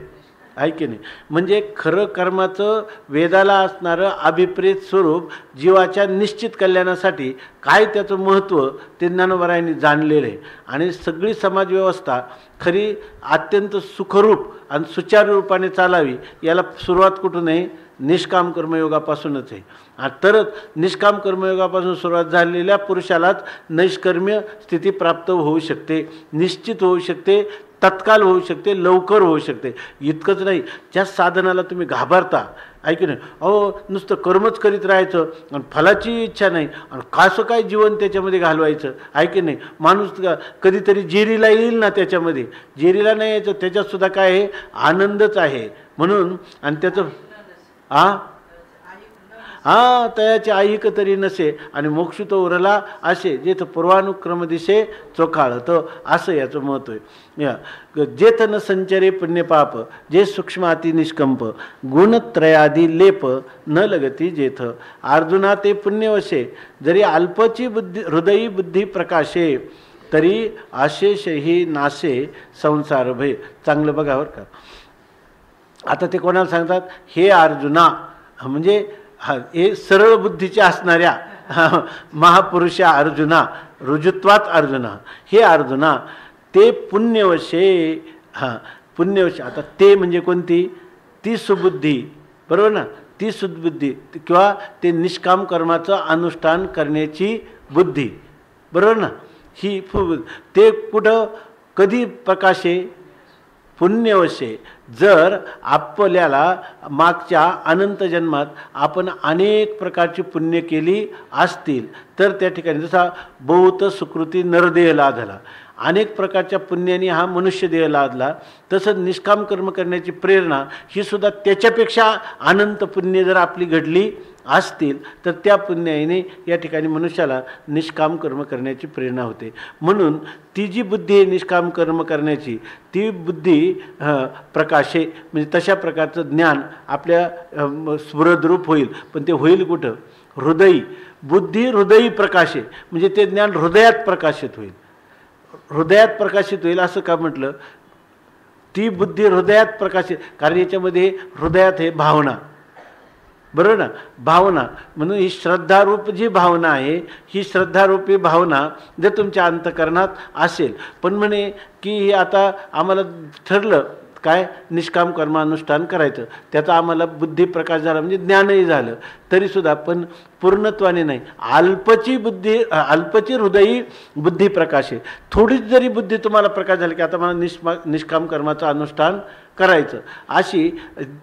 आहे की नाही. म्हणजे खरं कर्माचं वेदाला असणारं अभिप्रेत स्वरूप जीवाच्या निश्चित कल्याणासाठी काय त्याचं महत्त्व ते ज्ञानोबारायांनी जाणलेलं आहे. आणि सगळी समाजव्यवस्था खरी अत्यंत सुखरूप आणि सुचारू रूपाने चालावी, याला सुरुवात कुठून आहे, निष्काम कर्मयोगापासूनच आहे. तरच निष्काम कर्मयोगापासून सुरुवात झालेल्या पुरुषालाच नैष्कर्म्य स्थिती प्राप्त होऊ शकते, निश्चित होऊ शकते, तत्काल होऊ शकते, लवकर होऊ शकते. इतकंच नाही, ज्या साधनाला तुम्ही घाबरता, ऐक नाही, अहो नुसतं कर्मच करीत राहायचं आणि फलाची इच्छा नाही आणि कसं काय जीवन त्याच्यामध्ये घालवायचं, ऐक नाही. माणूस कधीतरी जेरीला येईल ना, त्याच्यामध्ये जेरीला नाही यायचं, त्याच्यातसुद्धा काय आहे, आनंदच आहे. म्हणून आणि त्याचं तयाची ऐक तरी नसे आणि मोक्ष तो उरला असे, जेथ पूर्वानुक्रम दिसे चोखाळतं, असं याचं महत्त्व आहे. जेथ न संचरे पुण्यपाप, जे सूक्ष्म अति निष्कंप, गुणत्रयादी लेप न लगती जेथ. अर्जुना ते पुण्यवशे, जरी अल्पची बुद्धी हृदयी बुद्धी प्रकाशे, तरी अशेषही नासे संसार भय. चांगलं बघा बरं का. आता ते कोणाला सांगतात, हे अर्जुना, म्हणजे हे सरळ बुद्धीच्या असणाऱ्या महापुरुषा अर्जुना, रुजुत्वात अर्जुना, हे अर्जुना ते पुण्यवशे. पुण्यवशे, आता ते म्हणजे कोणती, ती सुबुद्धी, बरोबर ना, ती सुबुद्धी किंवा ते निष्काम कर्माचं अनुष्ठान करण्याची बुद्धी, बरोबर ना, ही ते कुठं कधी प्रकाशे, पुण्यवशे. जर आपल्याला मागच्या अनंत जन्मात आपण अनेक प्रकारची पुण्य केली असतील तर त्या ठिकाणी, जसा बहुत सुकृती नरदेह लाधला, अनेक प्रकारच्या पुण्याने हा मनुष्य देह लादला, तसं निष्काम कर्म करण्याची प्रेरणा ही सुद्धा त्याच्यापेक्षा अनंत पुण्य जर आपली घडली असतील तर त्या पुण्याने या ठिकाणी मनुष्याला निष्काम कर्म करण्याची प्रेरणा होते. म्हणून ती जी बुद्धी आहे निष्काम कर्म करण्याची, ती बुद्धी प्रकाशे, म्हणजे तशा प्रकारचं ज्ञान आपल्या स्फुरद्रूप होईल. पण ते होईल कुठं, हृदयी. बुद्धी हृदयी प्रकाशे, म्हणजे ते ज्ञान हृदयात प्रकाशित होईल. हृदयात प्रकाशित होईल असं का म्हटलं, ती बुद्धी हृदयात प्रकाशित, कारण याच्यामध्ये हृदयात हे भावना, बरोबर ना, भावना. म्हणून ही श्रद्धारूप जी भावना आहे, ही श्रद्धारूपी भावना जर तुमच्या अंतःकरणात असेल, पण म्हणे की आता आम्हाला ठरलं काय निष्काम कर्मानुष्ठान करायचं, त्याचा आम्हाला बुद्धी प्रकाश झाला म्हणजे ज्ञानही झालं, तरीसुद्धा पण पूर्णत्वाने नाही, अल्पची बुद्धी, अल्पची हृदयी बुद्धी प्रकाश आहे. थोडीच जरी बुद्धी तुम्हाला प्रकाश झाली की आता मला निष्काम कर्माचं अनुष्ठान करायचं, अशी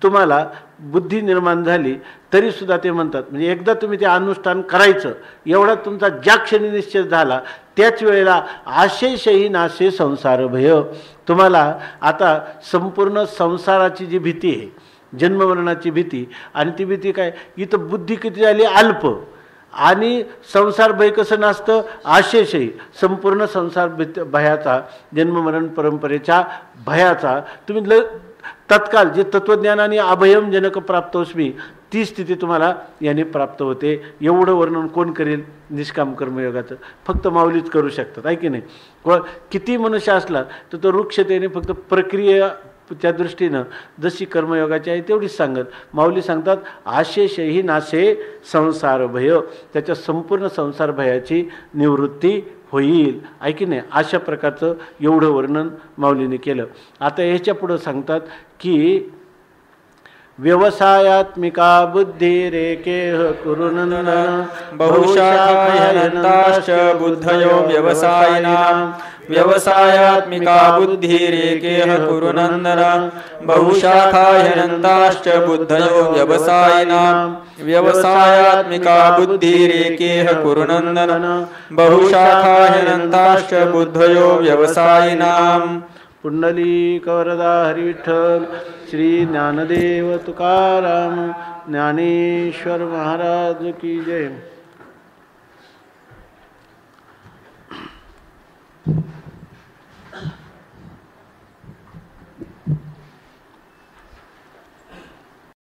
तुम्हाला बुद्धी निर्माण झाली, तरीसुद्धा ते म्हणतात म्हणजे एकदा तुम्ही ते अनुष्ठान करायचं एवढा तुमचा ज्या क्षणी निश्चय झाला, त्याच वेळेला आशेषही नाशे संसार भय. तुम्हाला आता संपूर्ण संसाराची जी भीती आहे, जन्ममरणाची भीती, आणि ती भीती काय, इथं बुद्धी किती झाली अल्प, आणि संसार भय कसं नसतं, आशेषही संपूर्ण संसार भयाचा, जन्ममरण परंपरेच्या भयाचा तुम्ही तत्काल जे तत्वज्ञानाने अभयमजनक प्राप्तोस्मी, ती स्थिती तुम्हाला याने प्राप्त होते. एवढं वर्णन कोण करेल निष्काम कर्मयोगाचं? फक्त माऊलीच करू शकतात, आहे की नाही. किती मनुष्य असला तर तो वृक्षतेने फक्त प्रक्रियेच्या दृष्टीनं जशी कर्मयोगाची आहे तेवढीच सांगत. माऊली सांगतात आशेषही नाशे संसार भय, त्याच्या संपूर्ण संसार भयाची निवृत्ती होईल, आहे की नाही. अशा प्रकारचं एवढं वर्णन माऊलीने केलं. आता ह्याच्या पुढं सांगतात की व्यवसायात्मिका बुद्धी रेकेह कुरुनंदन बहुशाखायनताश्च बुद्धयो व्यवसायिनां व्यवसायात्मिका बुद्धिरेकेह कुरुनंदन बहुशाखायनताश्च बुद्धयो व्यवसायिनां व्यवसायात्मिका बुद्धिरेकेह कुरुनंदन बहुशाखायनताश्च बुद्धयो व्यवसायिनां. पुंडलिक वरदा हरी विठ्ठल. श्री ज्ञानदेव तुकाराम ज्ञानेश्वर महाराज की जय.